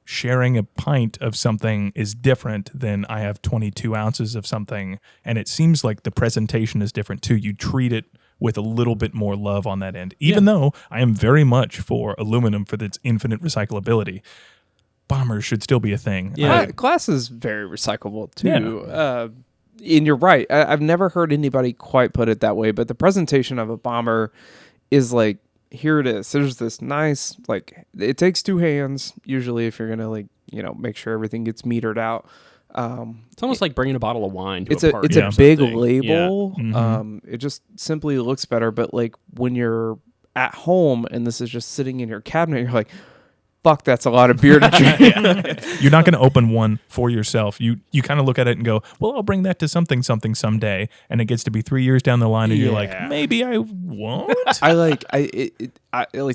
sharing a pint of something is different than I have 22 ounces of something, and it seems like the presentation is different too. You treat it with a little bit more love on that end. Even though I am very much for aluminum for its infinite recyclability, bombers should still be a thing. Yeah, glass is very recyclable too. Yeah. And you're right. I've never heard anybody quite put it that way, but the presentation of a bomber is like, here it is. There's this nice, like, it takes 2 hands usually if you're going to, like, make sure everything gets metered out. It's almost like bringing a bottle of wine to it's a party. It's a big label. Yeah. It just simply looks better. But, like, when you're at home and this is just sitting in your cabinet, you're like, fuck, that's a lot of beer to drink. You're not going to open one for yourself. You kind of look at it and go, well, I'll bring that to something someday, and it gets to be 3 years down the line, and you're like, maybe I won't. I like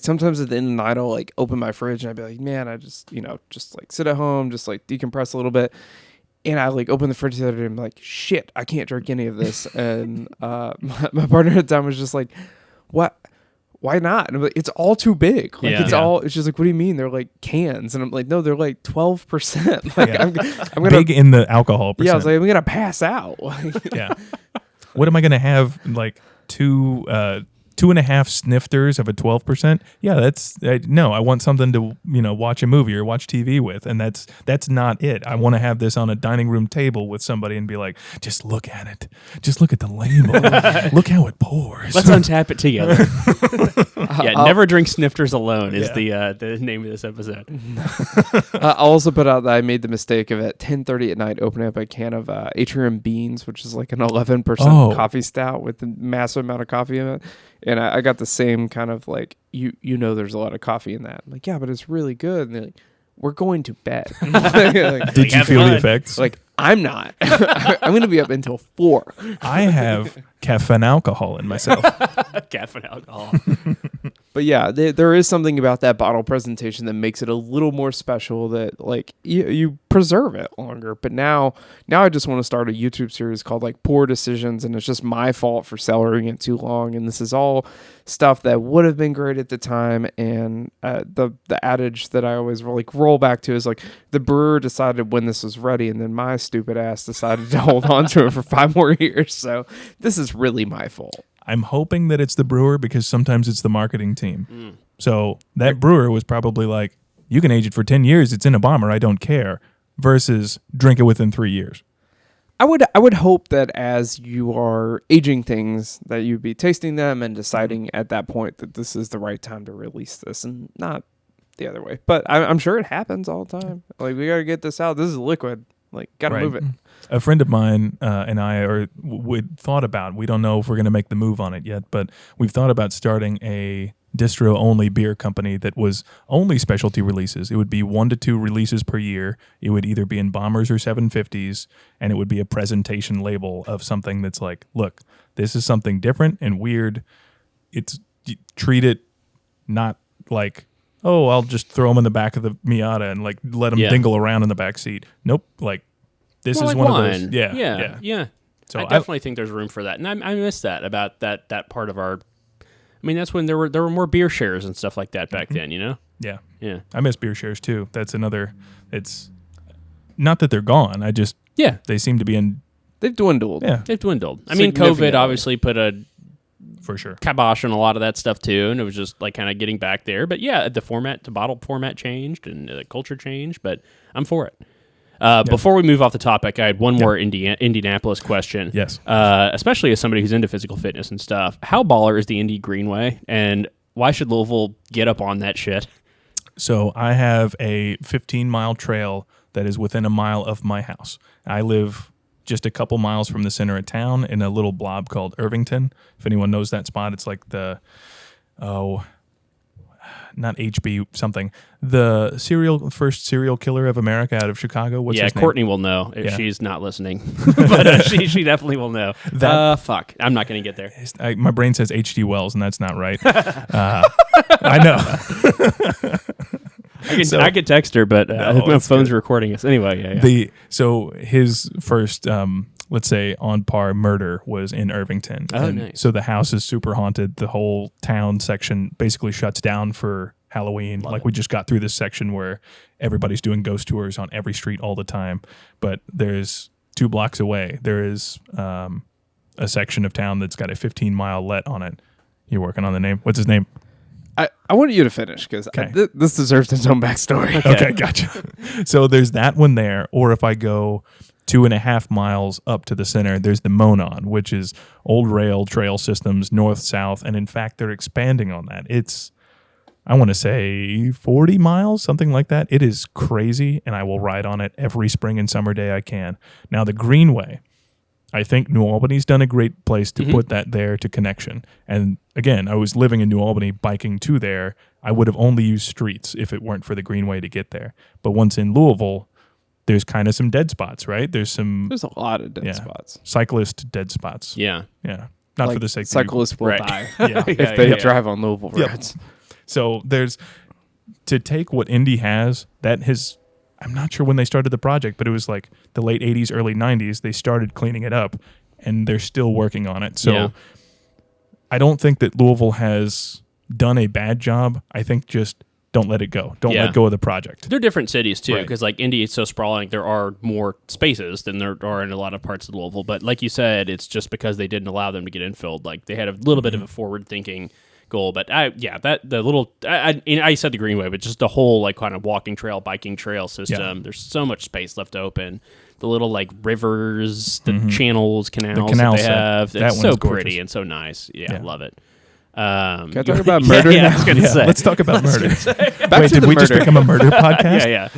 sometimes at the end of the night I'll like open my fridge and I'd be like, man, I just just like sit at home, just like decompress a little bit. And I like opened the fridge the other day and I'm like, shit, I can't drink any of this. And my partner at the time was just like, what? Why not? And I'm like, it's all too big. Like it's just like, what do you mean? They're like cans. And I'm like, no, they're like 12%. Like I'm gonna big in the alcohol percent. Yeah, I was like, I'm gonna pass out. Yeah. What am I gonna have? Like 2.5 snifters of a 12%. Yeah, that's no. I want something to watch a movie or watch TV with, and that's not it. I want to have this on a dining room table with somebody and be like, just look at it, just look at the label, look how it pours. Let's untap it together. Never drink snifters alone is the name of this episode. I'll also put out that I made the mistake of at 10:30 at night opening up a can of Atrium Beans, which is like an 11% coffee stout with a massive amount of coffee in it. And I got the same kind of like, there's a lot of coffee in that. I'm like, yeah, but it's really good. And they're like, we're going to bed. Like, Did you have feel fun. the effects? like, I'm not. I'm going to be up until 4. I have caffeine alcohol in myself. Caffeine alcohol. But yeah, there is something about that bottle presentation that makes it a little more special, that like you preserve it longer. But now I just want to start a YouTube series called like Poor Decisions, and it's just my fault for cellaring it too long. And this is all stuff that would have been great at the time. And the adage that I always like roll back to is like, the brewer decided when this was ready, and then my stupid ass decided to hold on to it for 5 more years. So this is really my fault. I'm hoping that it's the brewer, because sometimes it's the marketing team. So that brewer was probably like, you can age it for 10 years. It's in a bomber. I don't care. Versus drink it within 3 years. I would hope that as you are aging things, that you'd be tasting them and deciding at that point that this is the right time to release this, and not the other way. But I'm sure it happens all the time. Like, we got to get this out. This is liquid. Like, got to move it. A friend of mine and I thought about, we don't know if we're going to make the move on it yet, but we've thought about starting a distro-only beer company that was only specialty releases. It would be 1 to 2 releases per year. It would either be in bombers or 750s, and it would be a presentation label of something that's like, look, this is something different and weird. Treat it not like, oh, I'll just throw them in the back of the Miata and like let them dingle around in the back seat. Nope. Like, this More is like one of wine. those. Yeah. So I definitely think there's room for that, and I miss that about that part of our. I mean, that's when there were more beer shares and stuff like that back then. You know. Yeah. Yeah. I miss beer shares too. That's another. It's not that they're gone. They seem to be in. They've dwindled. Yeah, They've dwindled. I mean, COVID Significantly. obviously put a for sure. kibosh on a lot of that stuff too, and it was just like kind of getting back there. But yeah, the bottle format changed and the culture changed, but I'm for it. Before we move off the topic, I had one more Indianapolis question. Yes. Especially as somebody who's into physical fitness and stuff. How baller is the Indy Greenway, and why should Louisville get up on that shit? So I have a 15-mile trail that is within a mile of my house. I live just a couple miles from the center of town in a little blob called Irvington. If anyone knows that spot, it's like not HB something. The first serial killer of America out of Chicago. What's his name? Courtney will know if she's not listening, but she definitely will know. Fuck, I'm not going to get there. My brain says H.G. Wells, and that's not right. I know. I could text her, but my phone's recording us anyway. Yeah. So his first, let's say, on par murder was in Irvington. Oh, and nice. So the house is super haunted. The whole town section basically shuts down for Halloween. We just got through this section where everybody's doing ghost tours on every street all the time. But there's 2 blocks away, there is a section of town that's got a 15-mile let on it. You're working on the name. What's his name? I wanted you to finish, because this deserves its own backstory. Okay, gotcha. So there's that one there, or if I go 2.5 miles up to the center, there's the Monon, which is old rail trail systems, north-south, and in fact, they're expanding on that. It's, I want to say 40 miles, something like that. It is crazy, and I will ride on it every spring and summer day I can. Now, the Greenway, I think New Albany's done a great place to put that there to connection. And again, I was living in New Albany, biking to there. I would have only used streets if it weren't for the Greenway to get there. But once in Louisville, there's kind of some dead spots, right? There's a lot of dead spots. Cyclist dead spots. Yeah. Yeah. Not like, for the sake of cyclists will die if they drive on Louisville roads. So there's, to take what Indy has, I'm not sure when they started the project, but it was like the late 80s, early 90s. They started cleaning it up, and they're still working on it. So I don't think that Louisville has done a bad job. I think just don't let it go. Don't let go of the project. They're different cities, too, Right. because like Indy is so sprawling, there are more spaces than there are in a lot of parts of Louisville. But like you said, it's just because they didn't allow them to get infilled. Like they had a little bit of a forward-thinking goal. But I said the Greenway, but just the whole like kind of walking trail, biking trail system. Yeah. There's so much space left open. The little like rivers, the channels, canals that they have. It's so pretty and so nice. Yeah, I love it. Can I talk about murder? I was gonna say. Let's talk about murder. Back Wait, to did the we murder. just become a murder podcast? Yeah.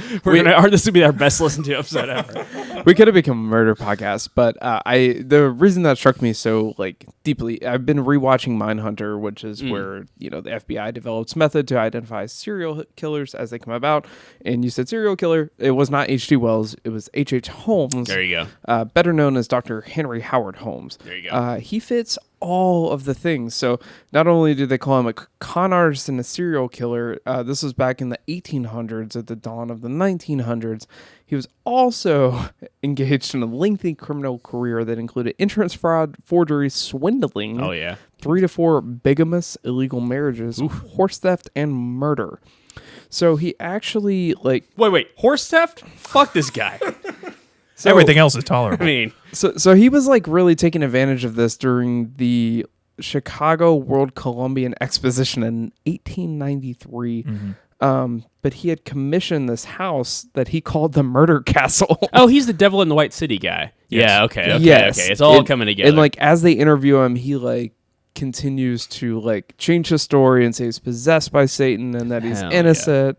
This would be our best listened to episode ever. We could have become a murder podcast, but the reason that struck me so like deeply, I've been rewatching Mindhunter, which is where the FBI develops method to identify serial killers as they come about. And you said serial killer. It was not H.G. Wells. It was H.H. Holmes. There you go. Better known as Dr. Henry Howard Holmes. There you go. He fits all of the things. So not only did they call him a con artist and a serial killer, this was back in the 1800s at the dawn of the 1900s. He was also engaged in a lengthy criminal career that included insurance fraud, forgery, swindling. Oh, yeah. 3 to 4 bigamous illegal marriages, horse theft, and murder. So he actually Wait. Horse theft? Fuck this guy. So, Everything else is tolerable. I mean, So he was like really taking advantage of this during the Chicago World Columbian Exposition in 1893. But he had commissioned this house that he called the Murder Castle. oh, he's the Devil in the White City guy. Yes. Yeah, okay. Yes. It's all And- coming together. And like as they interview him, he like continues to like change his story and say he's possessed by Satan and that he's Hell yeah. innocent.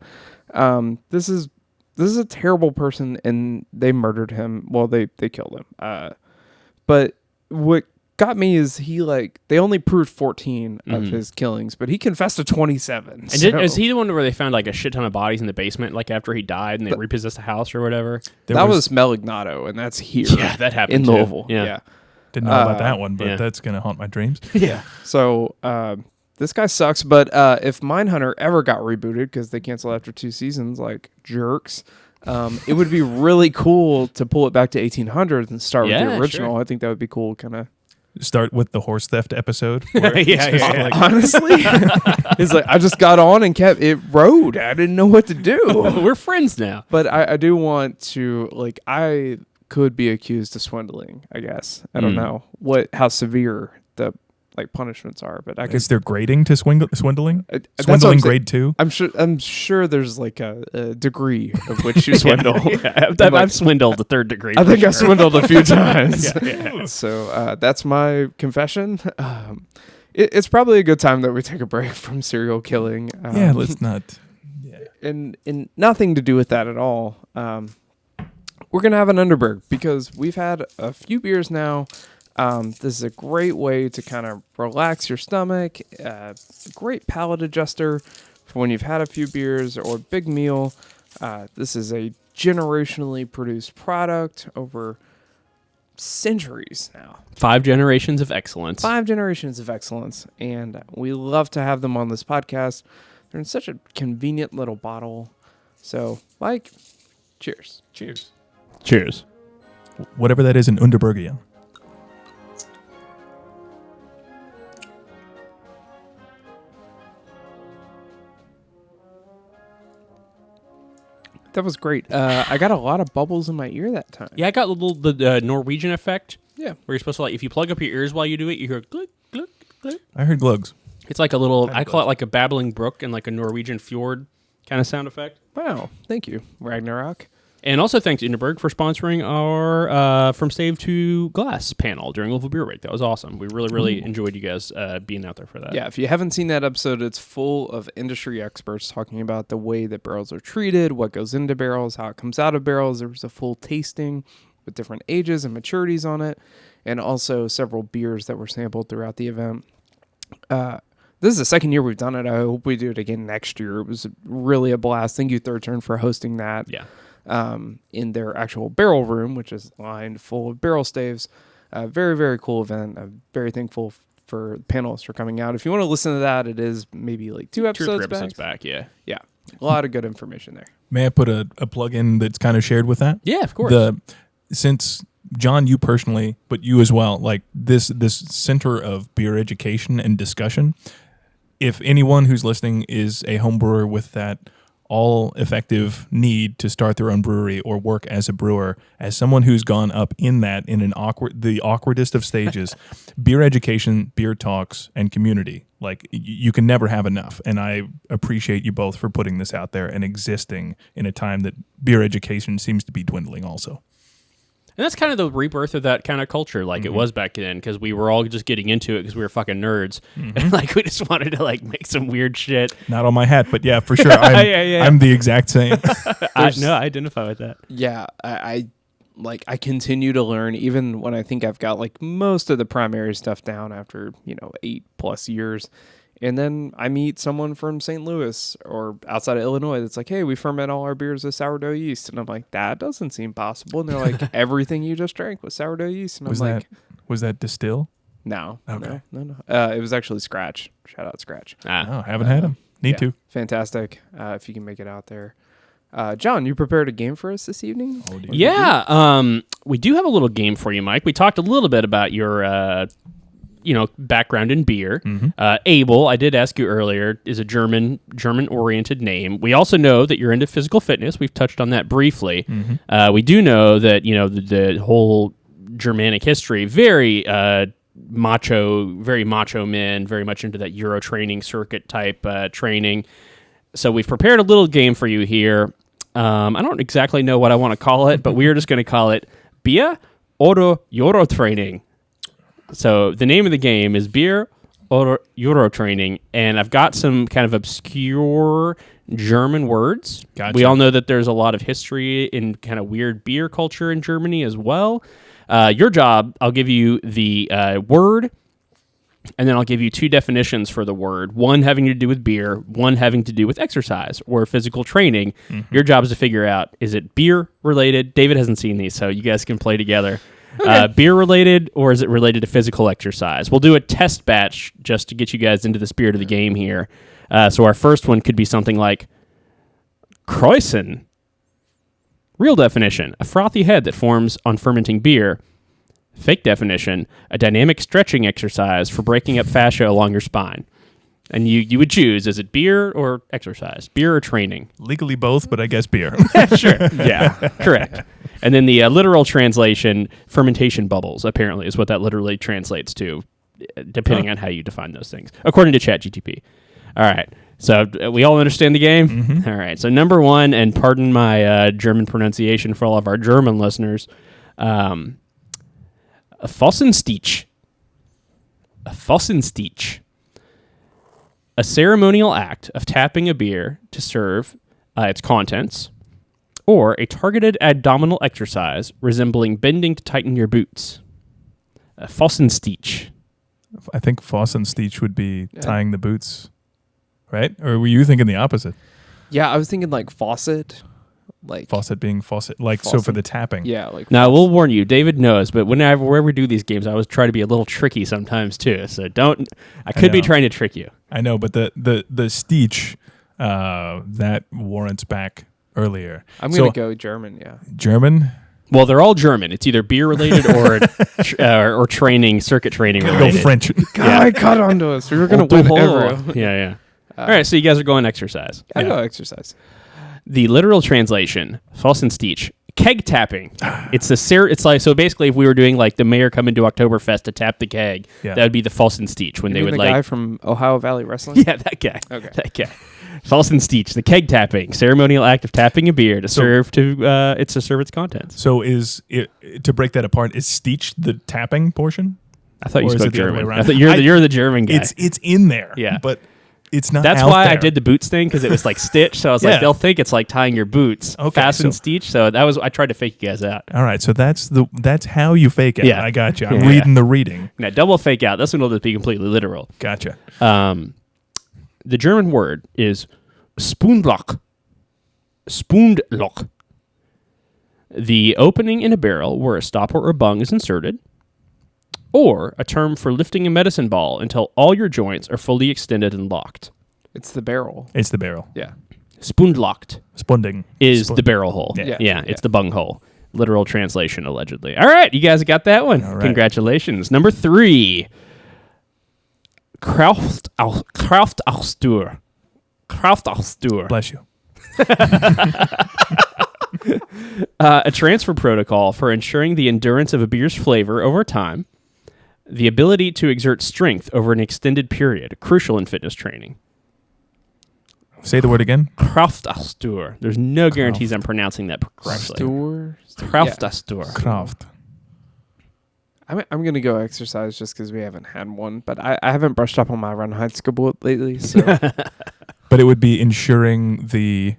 This is a terrible person, and they murdered him. Well, they killed him. But what got me is they only proved 14 of his killings, but he confessed to 27. And so is he the one where they found like a shit ton of bodies in the basement, like after he died, and they repossessed the house or whatever? There was Melignato, and that's here. Yeah, that happened in too. Louisville. Yeah. Yeah. Didn't know about that one, but yeah. that's going to haunt my dreams. Yeah. So this guy sucks. But if Mindhunter ever got rebooted, because they canceled after 2 seasons, like jerks. It would be really cool to pull it back to 1800s and start with Yeah, the original. sure. I think that would be cool, kind of. Start with the horse theft episode. where it's Yeah, just yeah, like- Honestly, he's like, I just got on and kept it rode. I didn't know what to do. We're friends now. But I do want to I could be accused of swindling. I guess I don't know how severe the punishments are, but I could. Is there grading to swindling? That's what I'm Swindling saying. grade 2? I'm sure there's like a degree of which you swindle. I've swindled the 3rd degree. I think for I sure. swindled a few times. Yeah. So that's my confession. It's probably a good time that we take a break from serial killing. Yeah, let's not. and nothing to do with that at all. We're gonna have an Underberg because we've had a few beers now. This is a great way to kind of relax your stomach. A great palate adjuster for when you've had a few beers or a big meal. This is a generationally produced product over centuries now. 5 generations of excellence. 5 generations of excellence, and we love to have them on this podcast. They're in such a convenient little bottle. So, Mike, cheers. Cheers. Cheers. Whatever that is in Underbergian. That was great. I got a lot of bubbles in my ear that time. Yeah, I got the Norwegian effect. Yeah. Where you're supposed to if you plug up your ears while you do it, you hear glug, glug, glug. I heard glugs. It's like a little, I call it like a babbling brook and like a Norwegian fjord kind of sound effect. Wow. Thank you, Ragnarok. And also thanks Underberg for sponsoring our From Stave to Glass panel during Louisville Beer Week. That was awesome. We really enjoyed you guys being out there for that. Yeah, if you haven't seen that episode, it's full of industry experts talking about the way that barrels are treated, what goes into barrels, how it comes out of barrels. There was a full tasting with different ages and maturities on it, and also several beers that were sampled throughout the event. This is the second year we've done it. I hope we do it again next year. It was really a blast. Thank you, Third Turn, for hosting that. Yeah. In their actual barrel room, which is lined full of barrel staves. Very, very cool event. I'm very thankful for panelists for coming out. If you want to listen to that, it is maybe like 2 2 or episodes 3 episodes back, yeah. Yeah, a lot of good information there. May I put a plug in that's kind of shared with that? Yeah, of course. Since John, you personally, but you as well, like this center of beer education and discussion. If anyone who's listening is a home brewer with that all effective need to start their own brewery or work as a brewer, as someone who's gone up in the awkwardest of stages, beer education, beer talks, and community, like you can never have enough. And I appreciate you both for putting this out there and existing in a time that beer education seems to be dwindling also. And that's kind of the rebirth of that kind of culture, like it was back then, because we were all just getting into it because we were fucking nerds, and like we just wanted to like make some weird shit. Not on my hat, but yeah, for sure. I'm the exact same. I identify with that. Yeah, I like I continue to learn even when I think I've got like most of the primary stuff down after, 8+ years. And then I meet someone from St. Louis or outside of Illinois that's like, hey, we ferment all our beers with sourdough yeast. And I'm like, that doesn't seem possible. And they're like, everything you just drank was sourdough yeast. And Was that distill? no. Okay. No. It was actually Scratch. Shout out Scratch. Oh, haven't had them. Need to. Fantastic. If you can make it out there. John, you prepared a game for us this evening? Oh, dear. Yeah, we do have a little game for you, Mike. We talked a little bit about your, background in beer. Abel, I did ask you earlier, is a German-oriented name. We also know that you're into physical fitness. We've touched on that briefly. We do know that the whole Germanic history, very macho men, very much into that Euro training circuit type training. So we've prepared a little game for you here. I don't exactly know what I want to call it, but we are just going to call it Bier oder Euro Training. So the name of the game is Bier oder Euro Training, and I've got some kind of obscure German words. Gotcha. We all know that there's a lot of history in kind of weird beer culture in Germany as well. Your job, I'll give you the word, and then I'll give you 2 definitions for the word, one having to do with beer, one having to do with exercise or physical training. Your job is to figure out, is it beer related? David hasn't seen these, so you guys can play together. Okay. Beer related, or is it related to physical exercise? We'll do a test batch just to get you guys into the spirit of the game here. So our first one could be something like Kreuzen. Real definition, a frothy head that forms on fermenting beer. Fake definition, a dynamic stretching exercise for breaking up fascia along your spine. And you would choose, is it beer or exercise? Beer or training? Legally both, but I guess beer. Sure. Yeah, correct. And then the literal translation, fermentation bubbles, apparently, is what that literally translates to, depending on how you define those things, according to ChatGTP. All right. So we all understand the game? All right. So number 1, and pardon my German pronunciation for all of our German listeners, a Pfossenstich. A Pfossenstich. A ceremonial act of tapping a beer to serve its contents, or a targeted abdominal exercise resembling bending to tighten your boots. A Pfossenstich. I think Pfossenstich would be tying the boots, right? Or were you thinking the opposite? Yeah, I was thinking like faucet. Like Faucet being faucet, like so for the tapping. Yeah, like now we'll warn you, David knows, but whenever we do these games, I always try to be a little tricky sometimes too. So I could be trying to trick you. I know, but the Stich that warrants back earlier. I'm gonna go German. Yeah, German. Well, they're all German. It's either beer related or training, circuit training related. Go French. God, cut onto us. We were gonna win every. Yeah. All right, so you guys are going exercise. I go exercise. The literal translation, Pfossenstich, keg tapping. It's like, so basically if we were doing like the mayor coming to Oktoberfest to tap the keg, that would be the Pfossenstich when You they mean would the like guy from Ohio Valley Wrestling. Yeah, that guy. Okay. That guy. Pfossenstich, the keg tapping, ceremonial act of tapping a beer to serve its contents. So is it, to break that apart, is Stich the tapping portion? I thought you Or is spoke it the other way German. around? I thought you're the German guy. It's in there. Yeah. But it's not. That's out why I there. did the boots thing, because it was like stitch. So I was like, they'll think it's like tying your boots. Okay, Fasten so- stitch. So I tried to fake you guys out. All right, so that's how you fake it. Yeah. I got you. I'm Yeah. reading the reading. Now double fake out. This one will just be completely literal. Gotcha. The German word is Spundlock. Spundlock. The opening in a barrel where a stopper or bung is inserted, or a term for lifting a medicine ball until all your joints are fully extended and locked. It's the barrel. It's the barrel. Yeah. Spundlocked Spunding. is the barrel hole. Yeah. It's the bung hole. Literal translation, allegedly. All right, you guys got that one. All right. Congratulations. Number 3. Kraftaustur. Kraftaustur. Bless you. A transfer protocol for ensuring the endurance of a beer's flavor over time, the ability to exert strength over an extended period, crucial in fitness training. Say the word again. Kraftaustur. There's no guarantees I'm pronouncing that correctly. Kraftaustur. Kraft. I'm going to go exercise just because we haven't had one, but I haven't brushed up on my Reinheitsgebot lately. So But it would be ensuring the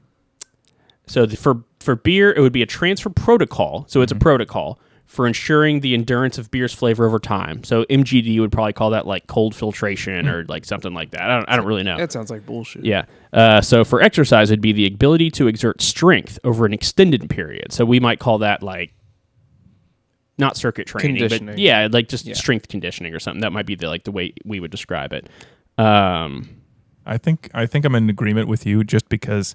So for For beer, it would be a transfer protocol. So it's a protocol for ensuring the endurance of beer's flavor over time. So MGD would probably call that like cold filtration or like something like that. I don't really know. That sounds like bullshit. Yeah. So for exercise, it'd be the ability to exert strength over an extended period. So we might call that like not circuit training, but Conditioning. yeah, like just strength conditioning or something. That might be the way we would describe it. I think I'm in agreement with you just because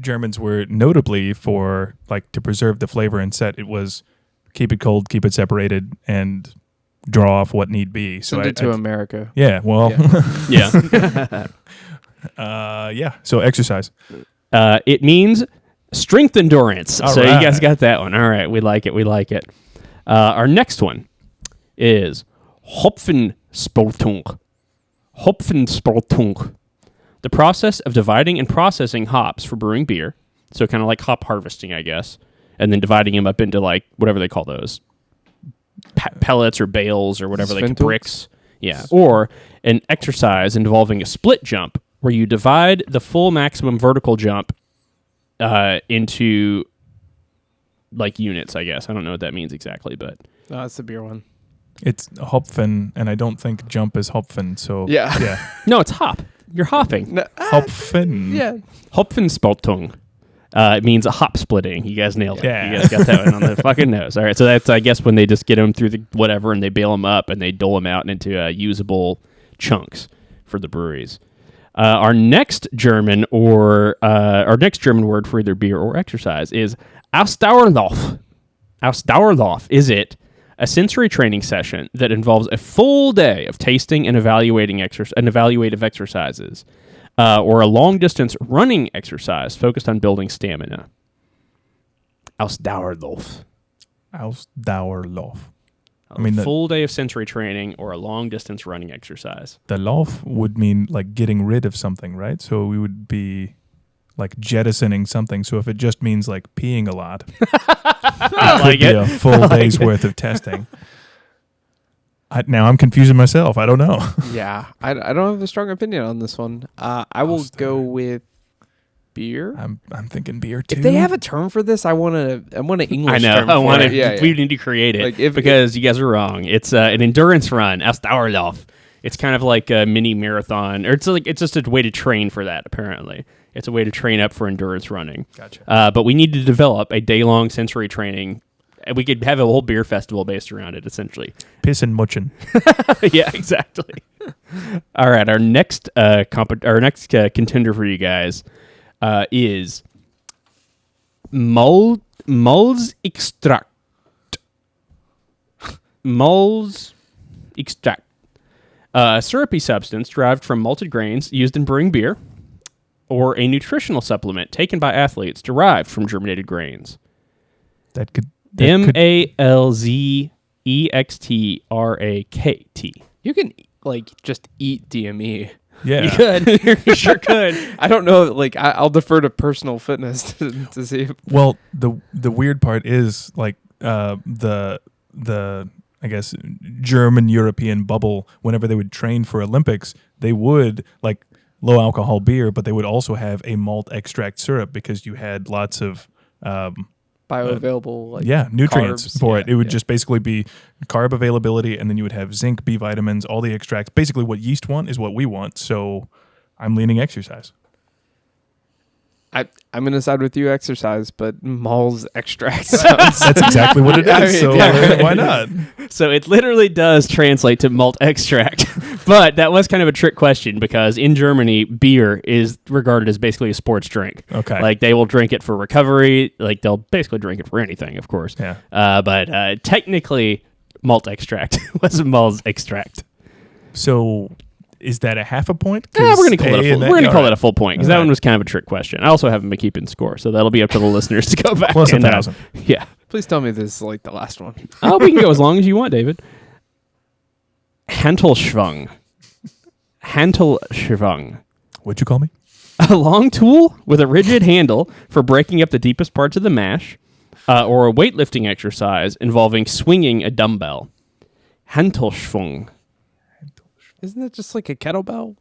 Germans were notably for like to preserve the flavor and set. It was keep it cold, keep it separated, and draw off what need be. So Send it to America. Yeah. Well. Yeah. Yeah. So exercise. It means strength endurance. All so right. you guys got that one. All right. We like it. Our next one is Hopfenspaltung. Hopfenspaltung. The process of dividing and processing hops for brewing beer. So kind of like hop harvesting, I guess. And then dividing them up into like whatever they call those. Pellets or bales or whatever, like bricks. Yeah. Or an exercise involving a split jump where you divide the full maximum vertical jump into like units, I guess. I don't know what that means exactly, but No, that's the beer one. It's Hopfen, and I don't think jump is Hopfen. So Yeah. no, it's hop. You're hopping. No, Hopfen. yeah. Hopfenspaltung. It means a hop splitting. You guys nailed it. Yeah. You guys got that one on the fucking nose. All right, so that's, I guess, when they just get them through the whatever and they bale them up and they dole them out into usable chunks for the breweries. Our next German word for either beer or exercise is Ausdauerlauf. Ausdauerlauf is a sensory training session that involves a full day of tasting and evaluative exercises, or a long-distance running exercise focused on building stamina. Ausdauerlauf. Ausdauerlauf. A full day of sensory training or a long-distance running exercise. The Lauf would mean like getting rid of something, right? So we would be like jettisoning something. So if it just means like peeing a lot, it could be a full day's worth of testing. Now I'm confusing myself. I don't know. Yeah. I don't have a strong opinion on this one. I will go with beer. I'm thinking beer too. If they have a term for this, I want an English I know. term I want for to. it. Yeah, We need to create it Like, because you guys are wrong. It's an endurance run, Ausdauerlauf. It's kind of like a mini marathon, or it's just a way to train for that. Apparently, it's a way to train up for endurance running. Gotcha. But we need to develop a day-long sensory training. And we could have a whole beer festival based around it, essentially. Pissin' muchin'. Yeah, exactly. All right, our next contender for you guys is Malzextract. Malzextract. A syrupy substance derived from malted grains used in brewing beer, or a nutritional supplement taken by athletes derived from germinated grains. That could Malzextrakt. You can like just eat DME. Yeah. You could. You sure could. I don't know. Like I'll defer to personal fitness to see. If, Well, the weird part is like the I guess German European bubble. Whenever they would train for Olympics, they would like low alcohol beer, but they would also have a malt extract syrup because you had lots of bioavailable, like nutrients carbs. for it. It would Yeah. just basically be carb availability, and then you would have zinc, B vitamins, all the extracts. Basically, what yeast want is what we want. So I'm leaning exercise. I'm gonna side with you, exercise, but Mal's extract sounds. That's exactly what it is. I mean, so yeah. why not? So it literally does translate to malt extract. But that was kind of a trick question because in Germany, beer is regarded as basically a sports drink. Okay. Like they will drink it for recovery. Like they'll basically drink it for anything, of course. Yeah. But technically, malt extract was Mal's extract. So is that a half a point? Yeah, we're gonna call it a full. We're gonna call it it a full point because that one was kind of a trick question. I also haven't been keeping score, so that'll be up to the listeners to go back. Plus and, 1,000. Yeah. Please tell me this is like the last one. Oh, we can go as long as you want, David. Hantelschwung. Hantelschwung. What'd you call me? A long tool with a rigid handle for breaking up the deepest parts of the mash, or a weightlifting exercise involving swinging a dumbbell. Hantelschwung. Isn't that just like a kettlebell?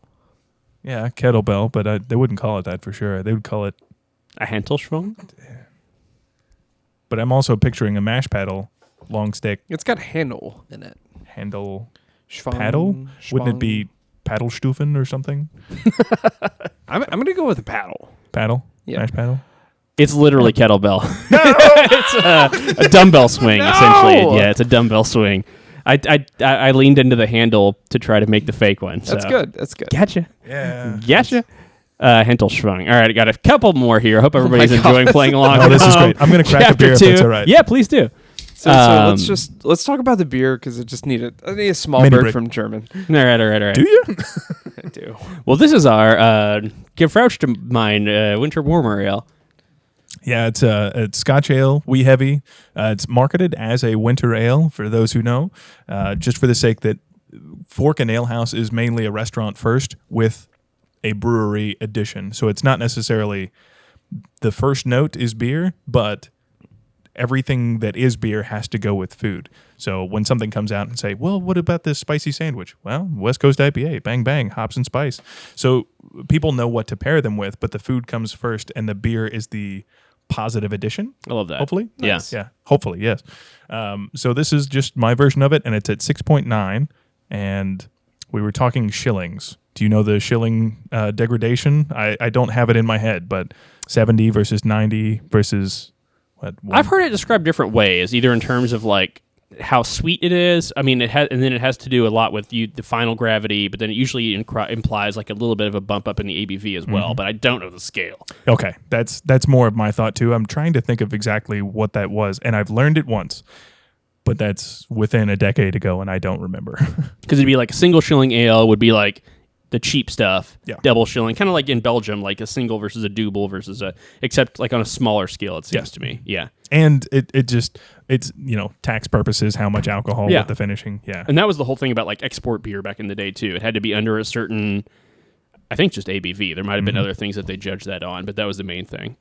Yeah, kettlebell, but they wouldn't call it that for sure. They would call it A Hantelschwung? but I'm also picturing a mash paddle, long stick It's got handle in it. handle Schwung, paddle. Wouldn't it schwung. be Paddlestufen or something? I'm going to go with a paddle. Paddle, Yeah. mash paddle. It's literally kettlebell. It's a dumbbell swing, essentially. Yeah, it's a dumbbell swing. I leaned into the handle to try to make the fake one. That's so. good. That's good. Gotcha. Yeah. Gotcha. Handle schwung. All right, I got a couple more here. I hope everybody's God. enjoying playing along. Oh, this is great. I'm gonna crack a Chapter beer if 2. that's all right. Yeah, please do. So Um, let's talk about the beer because it just needed. I need a small Mini bird break. from German. All right. Do you? I do. Well, this is our Gefrauchte Winter Warmer Ale. Yeah, it's Scotch ale, wee heavy. It's marketed as a winter ale for those who know, just for the sake that Fork and Ale House is mainly a restaurant first with a brewery addition. So it's not necessarily the first note is beer, but everything that is beer has to go with food. So when something comes out and say, well, what about this spicy sandwich? Well, West Coast IPA, bang, bang, hops and spice. So people know what to pair them with, but the food comes first and the beer is the positive addition. I love that. Hopefully. Yes. Yeah. Hopefully. Yes. So this is just my version of it, and it's at 6.9. And we were talking shillings. Do you know the shilling degradation? I don't have it in my head, but 70 versus 90 versus what? I've heard it described different ways, either in terms of like how sweet it is. I mean, and then it has to do a lot with the final gravity, but then it usually implies like a little bit of a bump up in the ABV as well. But I don't know the scale. Okay, that's more of my thought too. I'm trying to think of exactly what that was, and I've learned it once, but that's within a decade ago, and I don't remember. Because it'd be like a single shilling ale would be like the cheap stuff. Yeah. Double shilling, kind of like in Belgium, like a single versus a double versus except like on a smaller scale, it seems to me. Yeah. And it's tax purposes, how much alcohol Yeah. with the finishing. Yeah. And that was the whole thing about like export beer back in the day too. It had to be under a certain, I think just ABV. There might have been other things that they judged that on, but that was the main thing.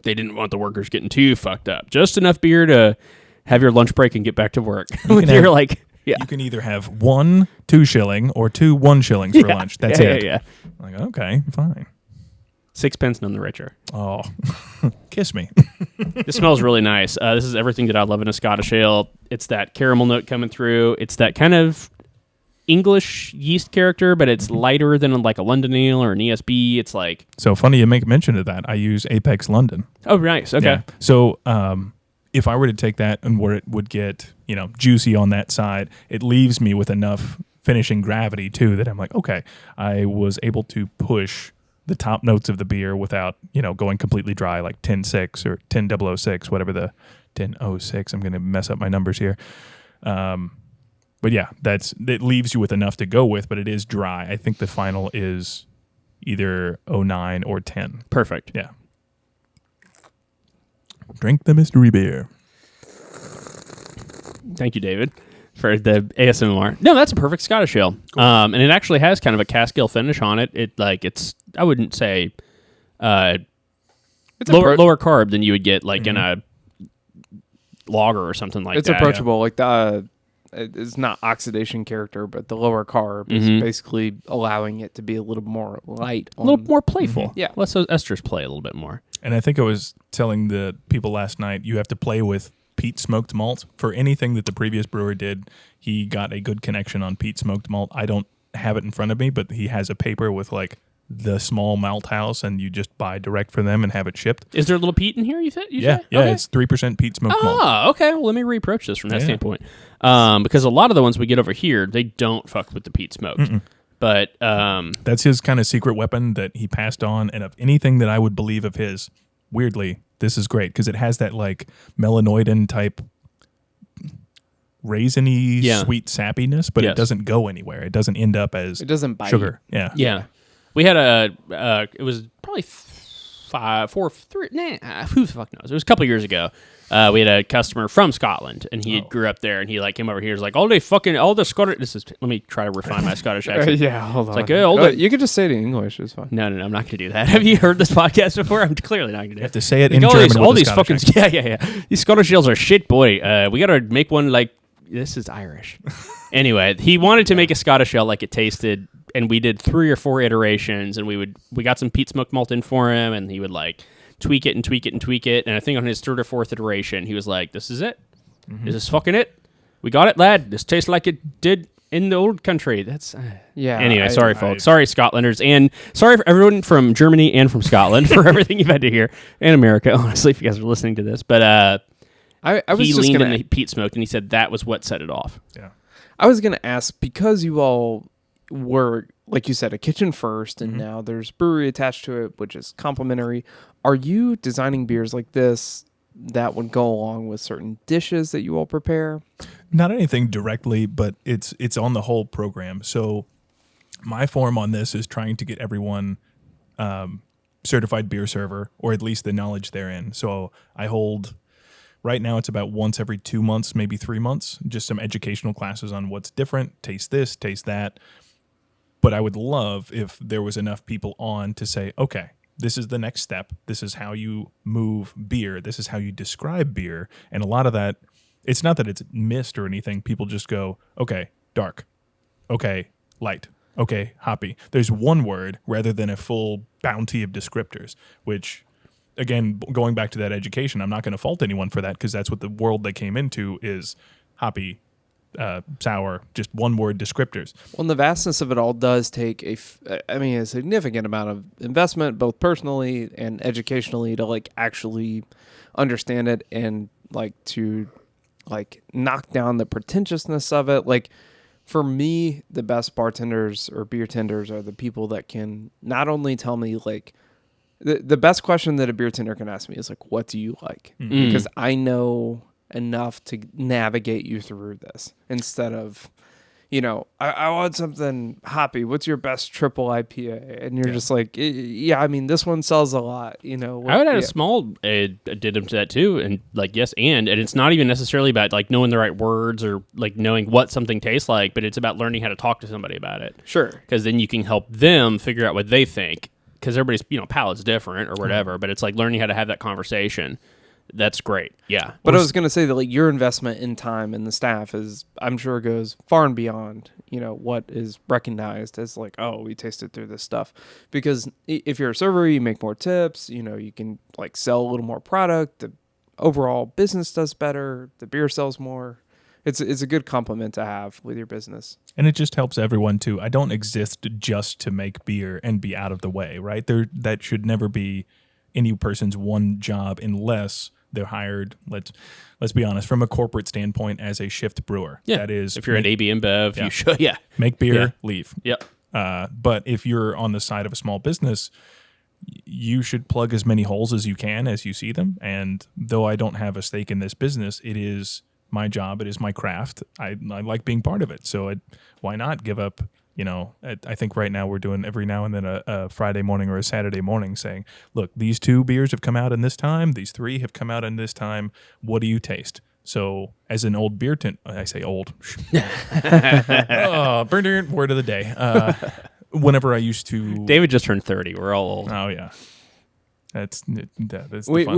They didn't want the workers getting too fucked up. Just enough beer to have your lunch break and get back to work. can You're have- like, yeah. You can either have 1 2 shilling or 2 1 shillings for lunch. That's it. Yeah. Like, okay, fine. 6 pence, none the richer. Oh, kiss me. This smells really nice. This is everything that I love in a Scottish ale. It's that caramel note coming through. It's that kind of English yeast character, but it's lighter than like a London ale or an ESB. It's like, So funny you make mention of that. I use Apex London. oh, nice. Okay. Yeah. So if I were to take that and where it would get, juicy on that side, it leaves me with enough finishing gravity too that I'm like, okay, I was able to push the top notes of the beer without, going completely dry, like 10.6 or 10.006, whatever the 10.06. I'm going to mess up my numbers here. But yeah, it leaves you with enough to go with, but it is dry. I think the final is either 09 or 10. Perfect. Yeah. Drink the mystery beer. Thank you, David, for the ASMR. No, that's a perfect Scottish ale. And it actually has kind of a cask ale finish on it. It's I wouldn't say It's lower carb than you would get like in a lager or something like It's that. approachable. Like it's not oxidation character, but the lower carb is basically allowing it to be a little more light. A little more playful. Yeah. Let those esters play a little bit more. And I think I was telling the people last night, you have to play with peat smoked malt. For anything that the previous brewer did, he got a good connection on peat smoked malt. I don't have it in front of me, but he has a paper with like the small malt house, and you just buy direct for them and have it shipped. Is there a little peat in here, you say? Yeah, Okay. it's 3% peat smoked malt. Oh, okay. Well, let me reapproach this from that Yeah. standpoint. Because a lot of the ones we get over here, they don't fuck with the peat smoked. But That's his kind of secret weapon that he passed on, and of anything that I would believe of his, weirdly, this is great because it has that like melanoidin type raisiny sweet sappiness, but Yes. it doesn't go anywhere. It doesn't end up as It doesn't bite. sugar. Yeah. yeah, we had it was probably who the fuck knows? It was a couple years ago. We had a customer from Scotland, and he grew up there, and he like came over here. He's like, all the Scottish. Let me try to refine my Scottish accent. Yeah, hold on. like, all the- you could just say it in English. It's fine. No, I'm not going to do that. Have you heard this podcast before? I'm clearly not going to do You have it. to say it Like, in all German these, with all a these Scottish fucking accent. yeah. These Scottish ales are shit, boy. We got to make one like this is Irish. Anyway, he wanted to make a Scottish ale like it tasted, and we did 3 or 4 iterations, and we got some peat smoked malt in for him, and he would like tweak it and tweak it and tweak it. And I think on his third or fourth iteration, he was like, "This is it. This is fucking it. We got it, lad. This tastes like it did in the old country." That's Yeah. Anyway, sorry, folks. Sorry, Scotlanders, and sorry for everyone from Germany and from Scotland for everything you've had to hear, and America. Honestly, if you guys are listening to this, but I was he just leaned gonna, in the peat smoke, and he said that was what set it off. Yeah. I was gonna ask, because you all were, like you said, a kitchen first, and now there's brewery attached to it, which is complementary. Are you designing beers like this that would go along with certain dishes that you all prepare? Not anything directly, but it's on the whole program. So my form on this is trying to get everyone certified beer server, or at least the knowledge therein. So I hold, right now it's about once every 2 months, maybe 3 months, just some educational classes on what's different, taste this, taste that. But I would love if there was enough people on to say, okay, this is the next step. This is how you move beer. This is how you describe beer. And a lot of that, it's not that it's missed or anything. People just go, okay, dark. Okay, light. Okay, hoppy. There's one word rather than a full bounty of descriptors, which, again, going back to that education, I'm not going to fault anyone for that, because that's what the world they came into is: hoppy, sour, just one word descriptors. Well, and the vastness of it all does take a significant amount of investment, both personally and educationally, to like actually understand it and like to like knock down the pretentiousness of it. Like, for me, the best bartenders or beer tenders are the people that can not only tell me like the best question that a beer tender can ask me is like, what do you like? Because I know enough to navigate you through this, instead of, I want something hoppy. What's your best triple IPA? And you're just like, yeah, I mean, this one sells a lot. I would add a small addendum to that too, and like and it's not even necessarily about like knowing the right words or like knowing what something tastes like, but it's about learning how to talk to somebody about it. Sure, because then you can help them figure out what they think, because everybody's palate's different or whatever. But it's like learning how to have that conversation. That's great. Yeah. But I was going to say that like your investment in time and the staff is, I'm sure, goes far and beyond, what is recognized as like, oh, we tasted through this stuff. Because if you're a server, you make more tips, you can like sell a little more product. The overall business does better. The beer sells more. It's a good compliment to have with your business. And it just helps everyone too. I don't exist just to make beer and be out of the way, right? That should never be any person's one job, unless they're hired, let's be honest, from a corporate standpoint, as a shift brewer. Yeah. That is, if you're at AB InBev, you should, make beer, leave. Yep. But if you're on the side of a small business, you should plug as many holes as you can as you see them. And though I don't have a stake in this business, it is my job. It is my craft. I like being part of it. So why not give up? I think right now we're doing every now and then a Friday morning or a Saturday morning saying, look, these 2 beers have come out in this time. These 3 have come out in this time. What do you taste? So as an old beer I say old. Word of the day. Whenever I used to... David just turned 30. We're all old. Oh, yeah. That's the fun.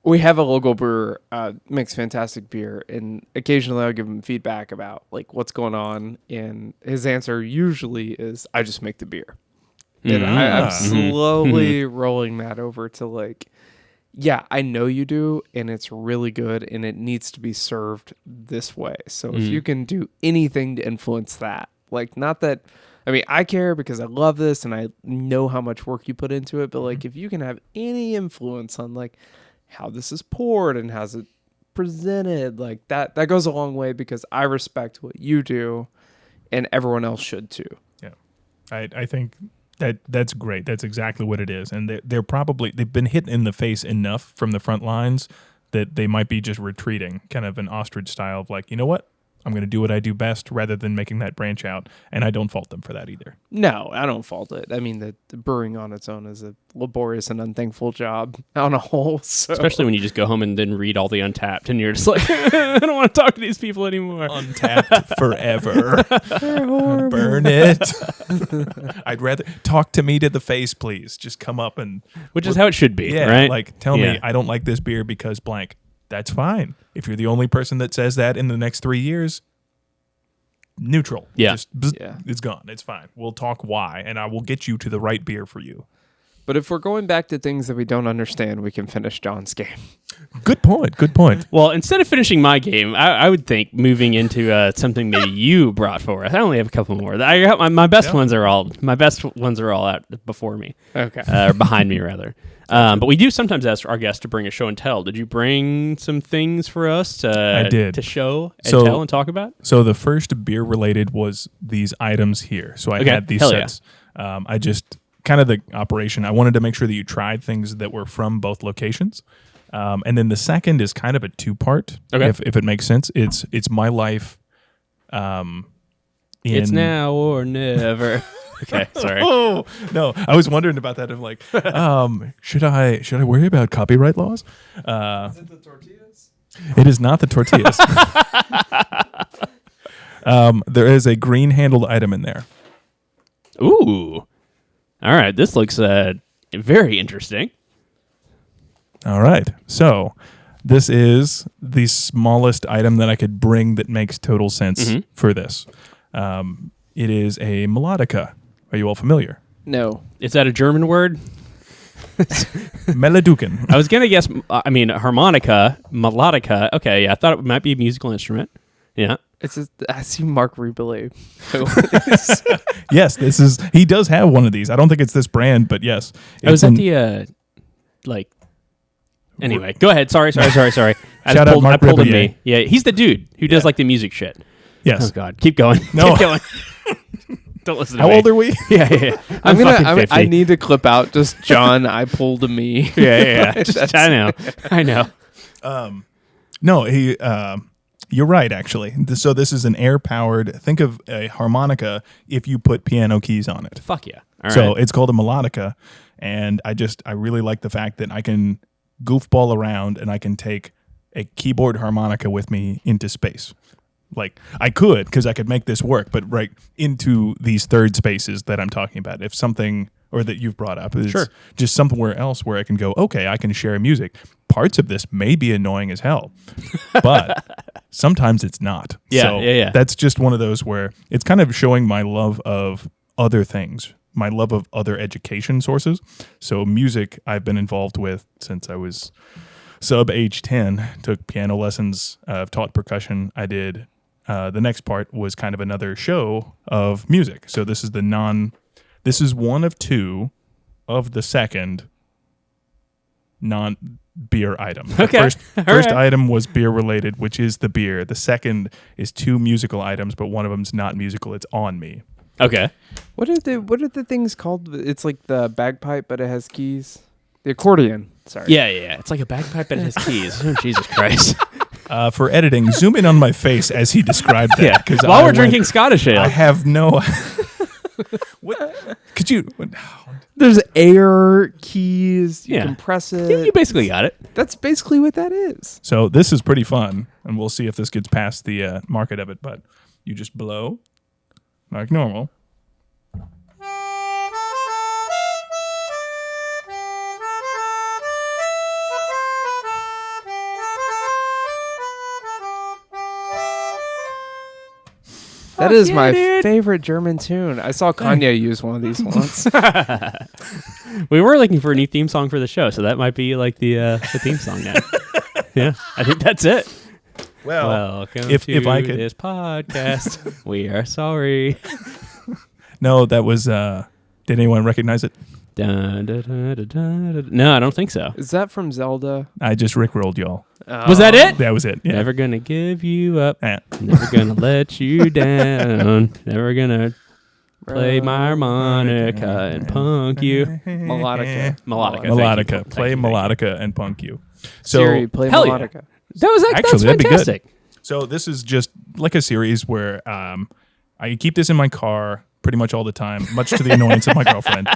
We have a local brewer, makes fantastic beer, and occasionally I'll give him feedback about like what's going on, and his answer usually is, I just make the beer. And I'm slowly rolling that over to like, yeah, I know you do, and it's really good, and it needs to be served this way. So if you can do anything to influence that, like, not that, I mean, I care because I love this and I know how much work you put into it, but like, if you can have any influence on like how this is poured and how's it presented, like that goes a long way, because I respect what you do and everyone else should too. Yeah. I think that's great. That's exactly what it is. And they've been hit in the face enough from the front lines that they might be just retreating, kind of an ostrich style of like, you know what? I'm going to do what I do best rather than making that branch out. And I don't fault them for that either. No, I don't fault it. I mean, the brewing on its own is a laborious and unthankful job on a whole. So. Especially when you just go home and then read all the Untapped and you're just like, I don't want to talk to these people anymore. Untapped forever. Burn it. I'd rather talk to me to the face, please. Just come up and... Which is how it should be, right? Like, tell me I don't like this beer because blank. That's fine. If you're the only person that says that in the next 3 years, neutral. Yeah. It's gone. It's fine. We'll talk why, and I will get you to the right beer for you. But if we're going back to things that we don't understand, we can finish John's game. Good point. Good point. Well, instead of finishing my game, I would think moving into something maybe you brought forth. I only have a couple more. I got my best ones are all out before me. Okay. Or behind me rather. But we do sometimes ask our guests to bring a show and tell. Did you bring some things for us to show and tell and talk about? So the first beer related was these items here. So I had these sets. Yeah. I just kind of the operation. I wanted to make sure that you tried things that were from both locations. And then the second is kind of a two-part, if it makes sense. It's my life. It's now or never. Okay, sorry. Oh no, I was wondering about that. I'm like, should I worry about copyright laws? Is it the tortillas? It is not the tortillas. There is a green-handled item in there. Ooh. All right, this looks very interesting. All right, so this is the smallest item that I could bring that makes total sense for this. It is a melodica. Are you all familiar? No. Is that a German word? Meladuken. I was going to guess, harmonica, melodica. Okay, yeah, I thought it might be a musical instrument. Yeah. I see Mark Rubele. Yes, he does have one of these. I don't think it's this brand, but yes. Was that the, anyway, go ahead. Sorry. I pulled a me. Yeah, he's the dude who does the music shit. Yes. Oh God, keep going. No. Keep going. Don't listen to me. How old are we? Yeah. I need to clip out just John. I pulled a me. Yeah. I know. No, he. You're right, actually. So this is an air-powered. Think of a harmonica if you put piano keys on it. Fuck yeah! So it's called a melodica, and I really like the fact that I can goofball around and I can take a keyboard harmonica with me into space. Like I could, because I could make this work, but right into these third spaces that I'm talking about. If something or that you've brought up is just somewhere else where I can go, okay, I can share music. Parts of this may be annoying as hell, but sometimes it's not. Yeah. That's just one of those where it's kind of showing my love of other things, my love of other education sources. So music I've been involved with since I was sub age 10, took piano lessons, I've taught percussion. I did, the next part was kind of another show of music. So this is one of two of the second non-beer item. The first item was beer related, which is the beer. The second is two musical items, but one of them's not musical. It's on me. Okay. What are the things called? It's like the bagpipe, but it has keys. The accordion. Sorry. Yeah. It's like a bagpipe, but it has keys. Oh, Jesus Christ. For editing, zoom in on my face as he described that. Yeah. While we're drinking Scottish ale. I have no... What? Could you... There's air, keys, you compress it. You basically got it. That's basically what that is. So this is pretty fun, and we'll see if this gets past the market of it, but you just blow like normal. That is my favorite German tune. I saw Kanye use one of these once. We were looking for a new theme song for the show, so that might be like the theme song now. Yeah, I think that's it. Well, welcome if I could... this podcast. We are sorry. No, that was... did anyone recognize it? Dun, dun, dun, dun, dun, dun. No, I don't think so. Is that from Zelda? I just rickrolled y'all. Was that it? That was it. Yeah. Never gonna give you up. Never gonna let you down. Never gonna play my harmonica and punk you. Melodica. Melodica. Play melodica and punk you. So Siri, play melodica. Yeah. That was actually that's fantastic. Be good. So this is just like a series where I keep this in my car pretty much all the time, much to the annoyance of my girlfriend.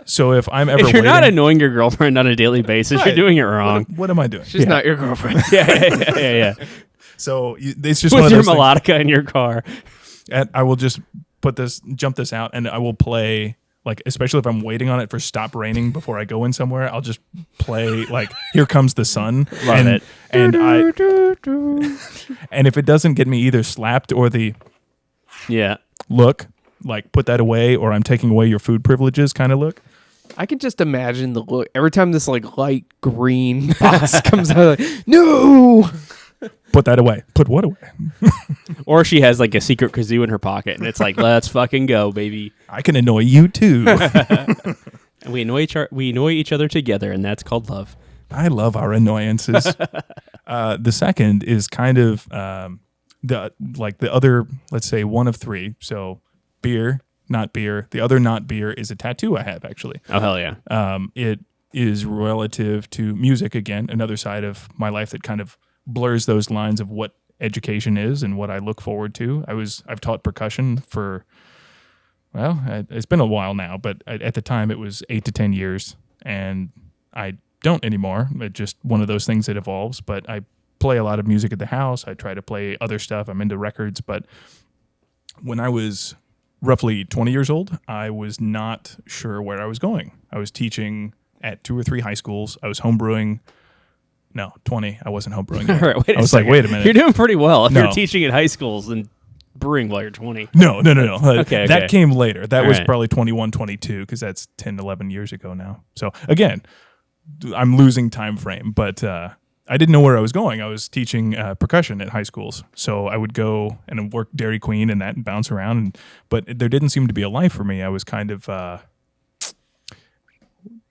So if I'm ever if you're not annoying your girlfriend on a daily basis, you're doing it wrong. What am I doing? She's not your girlfriend. Yeah. So it's just with one of your those melodica in your car. And I will just jump this out, and I will play, like, especially if I'm waiting on it for Stop Raining before I go in somewhere, I'll just play, like, Here Comes the Sun. Love it. And and if it doesn't get me either slapped or the yeah look, like put that away or I'm taking away your food privileges kind of look. I can just imagine the look every time this like light green box comes out. Like, no. Put that away. Put what away? Or she has like a secret kazoo in her pocket, and it's like, let's fucking go, baby. I can annoy you too. And we annoy each other together, and that's called love. I love our annoyances. The second is kind of the other, let's say, one of three. So beer, not beer. The other not beer is a tattoo I have, actually. Oh, hell yeah. It is relative to music, again, another side of my life that kind of blurs those lines of what education is and what I look forward to. I've taught percussion for, well, it's been a while now, but at the time it was 8 to 10 years, and I don't anymore. It's just one of those things that evolves, but I play a lot of music at the house. I try to play other stuff. I'm into records, but when I was roughly 20 years old, I was not sure where I was going. I was teaching at 2 or 3 high schools. I was homebrewing. No, 20. I wasn't homebrewing yet. All right, I was like, wait a minute. You're doing pretty well if No. you're teaching at high schools and brewing while you're 20. No. Okay. That came later. That All was right. probably 21, 22, because that's 10, 11 years ago now. So again, I'm losing time frame, but I didn't know where I was going. I was teaching percussion at high schools. So I would go and work Dairy Queen and that and bounce around. But there didn't seem to be a life for me. I was kind of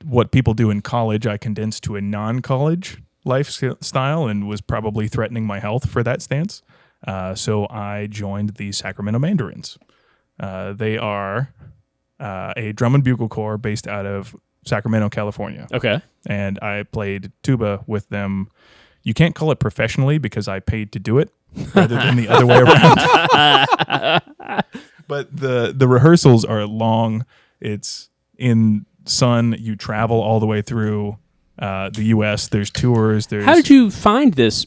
what people do in college, I condensed to a non-college lifestyle and was probably threatening my health for that stance. So I joined the Sacramento Mandarins. They are a drum and bugle corps based out of Sacramento, California. Okay. And I played tuba with them. You can't call it professionally because I paid to do it rather than the other way around. But the rehearsals are long. It's in sun. You travel all the way through the U.S. There's tours. How did you find this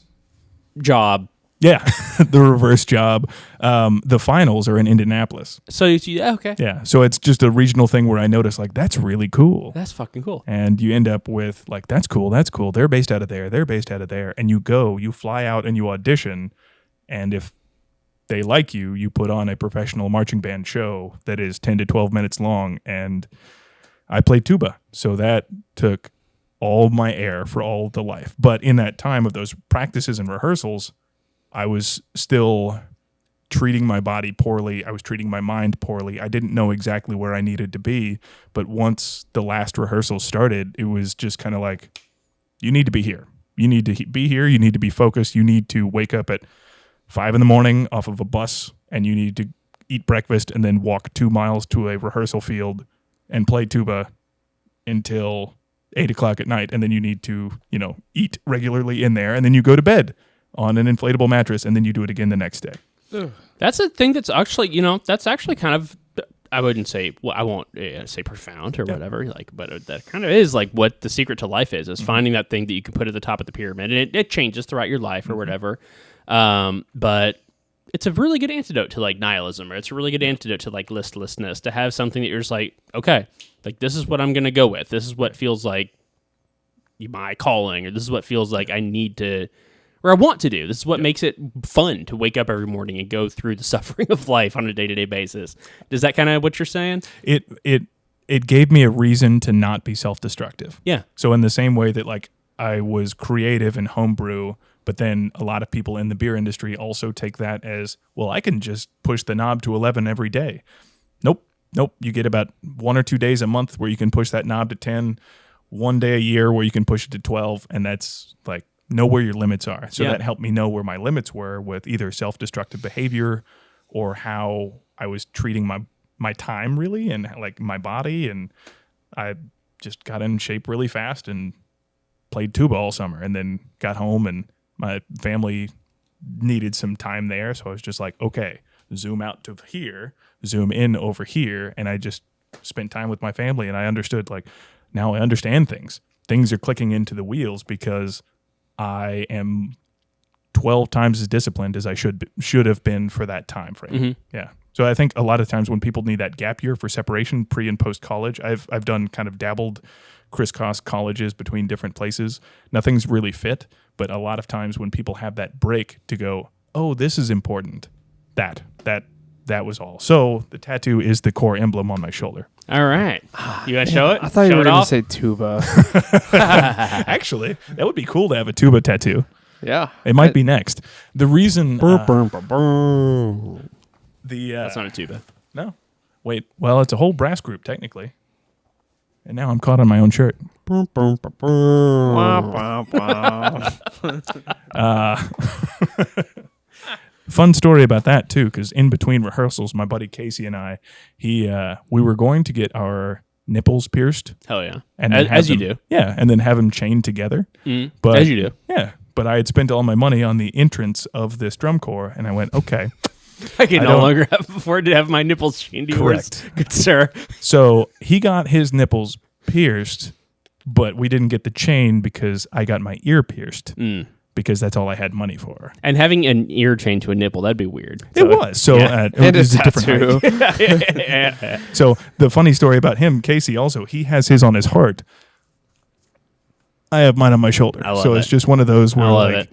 job? Yeah, the reverse job. The finals are in Indianapolis. So okay. Yeah, so it's just a regional thing where I noticed, like, that's really cool. That's fucking cool. And you end up with, like, that's cool. They're based out of there. They're based out of there. And you fly out and you audition. And if they like you, you put on a professional marching band show that is 10 to 12 minutes long. And I played tuba. So that took all my air for all the life. But in that time of those practices and rehearsals, I was still treating my body poorly. I was treating my mind poorly. I didn't know exactly where I needed to be. But once the last rehearsal started, it was just kind of like, you need to be here. You need to be here. You need to be focused. You need to wake up at 5 a.m. off of a bus, and you need to eat breakfast and then walk 2 miles to a rehearsal field and play tuba until 8 o'clock at night. And then you need to, eat regularly in there. And then you go to bed on an inflatable mattress, and then you do it again the next day. That's a thing that's actually, that's actually kind of, I wouldn't say, well, I won't say profound or whatever, but that kind of is like what the secret to life is finding that thing that you can put at the top of the pyramid, and it changes throughout your life or whatever. But it's a really good antidote to like nihilism, or it's a really good antidote to like listlessness, to have something that you're just like, okay, like this is what I'm going to go with. This is what feels like my calling, or this is what feels like I need to, or I want to do. This is what makes it fun to wake up every morning and go through the suffering of life on a day-to-day basis. Is that kind of what you're saying? It gave me a reason to not be self-destructive. Yeah. So in the same way that like I was creative in homebrew, but then a lot of people in the beer industry also take that as, well, I can just push the knob to 11 every day. Nope. You get about 1 or 2 days a month where you can push that knob to 10, 1 day a year where you can push it to 12, and that's like, know where your limits are. So that helped me know where my limits were with either self-destructive behavior or how I was treating my time really, and like my body. And I just got in shape really fast and played tuba all summer, and then got home and my family needed some time there. So I was just like, okay, zoom out to here, zoom in over here. And I just spent time with my family, and I understood, like, now I understand things. Things are clicking into the wheels because I am 12 times as disciplined as I should have been for that time frame. Mm-hmm. Yeah. So I think a lot of times when people need that gap year for separation, pre and post college, I've done kind of dabbled crisscross colleges between different places. Nothing's really fit, but a lot of times when people have that break to go, oh, this is important, that that was all. So the tattoo is the core emblem on my shoulder. All right. You want to show it? I thought you Show were it going to off? say tuba. Actually, that would be cool to have a tuba tattoo. Yeah. It might be next. The reason That's the not a tuba. no, wait. Well, it's a whole brass group technically, and now I'm caught on my own shirt. Wah, wah, wah. Fun story about that too, because in between rehearsals, my buddy Casey and I, we were going to get our nipples pierced, Hell yeah. and then As you have them- do. yeah, and then have them chained together. But As you do. yeah. But I had spent all my money on the entrance of this drum corps, and I went, okay. I can I no don't- longer afford to have my nipples chained to yours. Correct. Good sir. So he got his nipples pierced, but we didn't get the chain because I got my ear pierced because that's all I had money for. And having an ear chained to a nipple, that'd be weird. It was. So Yeah. it was a different tattoo. height. So the funny story about him, Casey, also, he has his on his heart. I have mine on my shoulder. I love So it. it's just one of those where, I love like, it.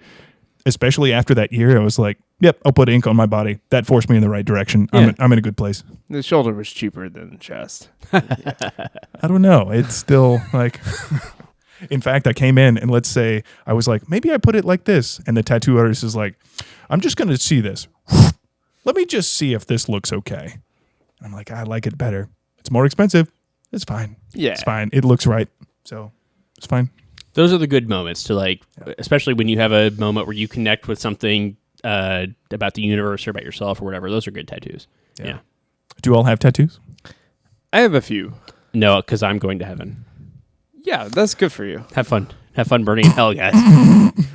especially after that year, I was like, yep, I'll put ink on my body. That forced me in the right direction. Yeah. I'm in a good place. The shoulder was cheaper than the chest. I don't know. It's still like, in fact, I came in and let's say I was like, maybe I put it like this. And the tattoo artist is like, I'm just going to see this. Let me just see if this looks okay. I'm like, I like it better. It's more expensive. It's fine. Yeah. It's fine. It looks right. So it's fine. Those are the good moments to like, especially when you have a moment where you connect with something about the universe or about yourself or whatever. Those are good tattoos. Yeah. Do you all have tattoos? I have a few. No, because I'm going to heaven. Yeah, that's good for you. Have fun. Have fun burning in hell, guys.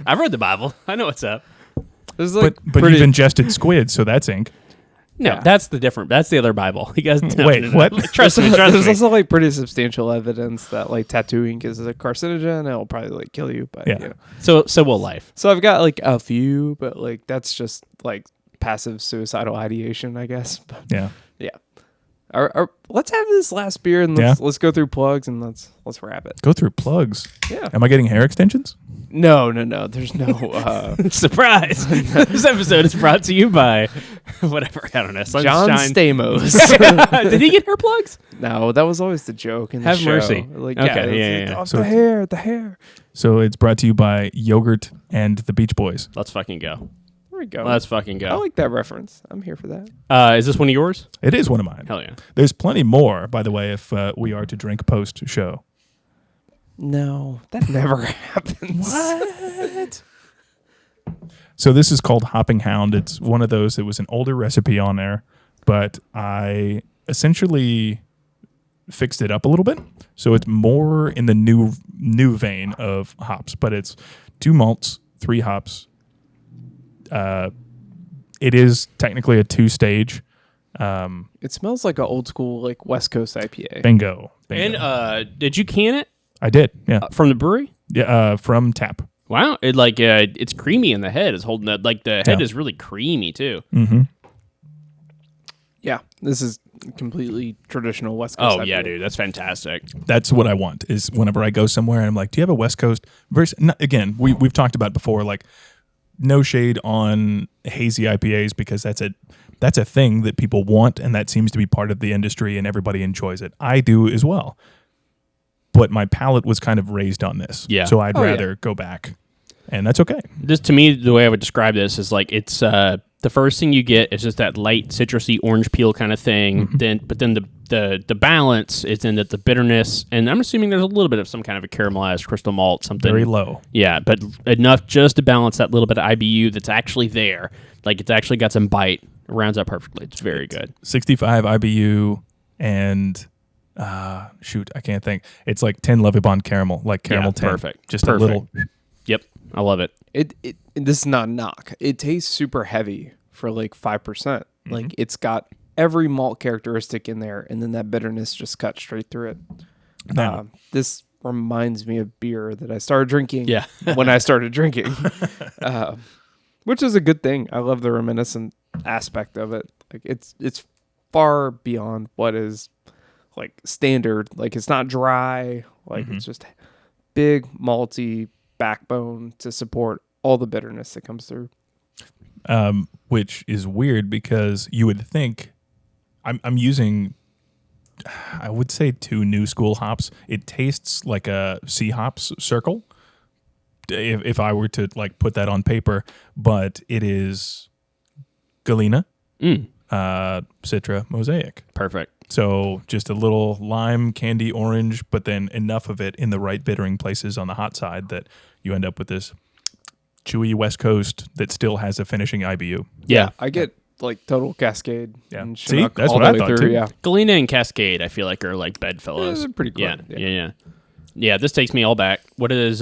I've read the Bible. I know what's up. This is like But pretty, you've ingested squid, so that's ink. No, Yeah. that's the other Bible. You guys, no, Wait, what? Trust me. There's also like pretty substantial evidence that like tattooing is a carcinogen and it'll probably like kill you. But Yeah. you know. So will life. So I've got like a few, but like that's just like passive suicidal ideation, I guess. But Yeah. yeah. Let's have this last beer and let's go through plugs and let's wrap it. Go through plugs. Yeah. Am I getting hair extensions? No. There's no Surprise! This episode is brought to you by whatever. I don't know. John Sunshine. Stamos. Did he get hair plugs? No, that was always the joke in the Have show. mercy. Like, Okay, it's yeah. like, oh, So the it's- hair. So it's brought to you by yogurt and the Beach Boys. Let's fucking go. There we go. Let's fucking go. I like that reference. I'm here for that. Is this one of yours? It is one of mine. Hell yeah. There's plenty more, by the way, if we are to drink post show. No, that never happens. What? So this is called Hopping Hound. It's one of those. It was an older recipe on there, but I essentially fixed it up a little bit. So it's more in the new vein of hops, but it's 2 malts, 3 hops. It is technically a 2-stage. It smells like an old school like West Coast IPA. Bingo. And did you can it I did. Yeah. from the brewery? Yeah. From tap. Wow, it like it's creamy in the head. It's holding that like the head Yeah. is really creamy too. Mm-hmm. Yeah, this is completely traditional West Coast. Oh IPA. yeah, dude, that's fantastic. That's what I want. Is whenever I go somewhere, and I'm like, "Do you have a West Coast?" Again, we've talked about before. Like, no shade on hazy IPAs because that's a thing that people want, and that seems to be part of the industry, and everybody enjoys it. I do as well. But my palate was kind of raised on this. Yeah. So I'd Oh, yeah. rather go back. And that's okay. This to me, the way I would describe this is like it's the first thing you get is just that light citrusy orange peel kind of thing. Mm-hmm. Then the balance is in that the bitterness, and I'm assuming there's a little bit of some kind of a caramelized crystal malt, something Very low. Yeah, but enough just to balance that little bit of IBU that's actually there. Like it's actually got some bite. It rounds out perfectly. It's very good. 65 IBU and shoot, I can't think. It's like 10 Levy-Bond caramel, like caramel Yeah, 10. perfect. Just Perfect. a little. Yep, I love it. This is not a knock. It tastes super heavy for like 5%. Like it's got every malt characteristic in there, and then that bitterness just cut straight through it. Now, This reminds me of beer that I started drinking Yeah. when I started drinking, which is a good thing. I love the reminiscent aspect of it. Like it's far beyond what is like standard. Like it's not dry. Like it's just big malty backbone to support all the bitterness that comes through. which is weird because you would think I'm using, I would say 2 new school hops. It tastes like a C hops circle if I were to like put that on paper, but it is Galena, Citra, Mosaic. Perfect. So just a little lime, candy, orange, but then enough of it in the right bittering places on the hot side that you end up with this chewy West Coast that still has a finishing IBU. Yeah. I get like total Cascade. Yeah. And See, Chinook that's all what the I way thought, through, too. Yeah. Galena and Cascade, I feel like, are like bedfellows. they're pretty cool. Yeah. Yeah, this takes me all back. What does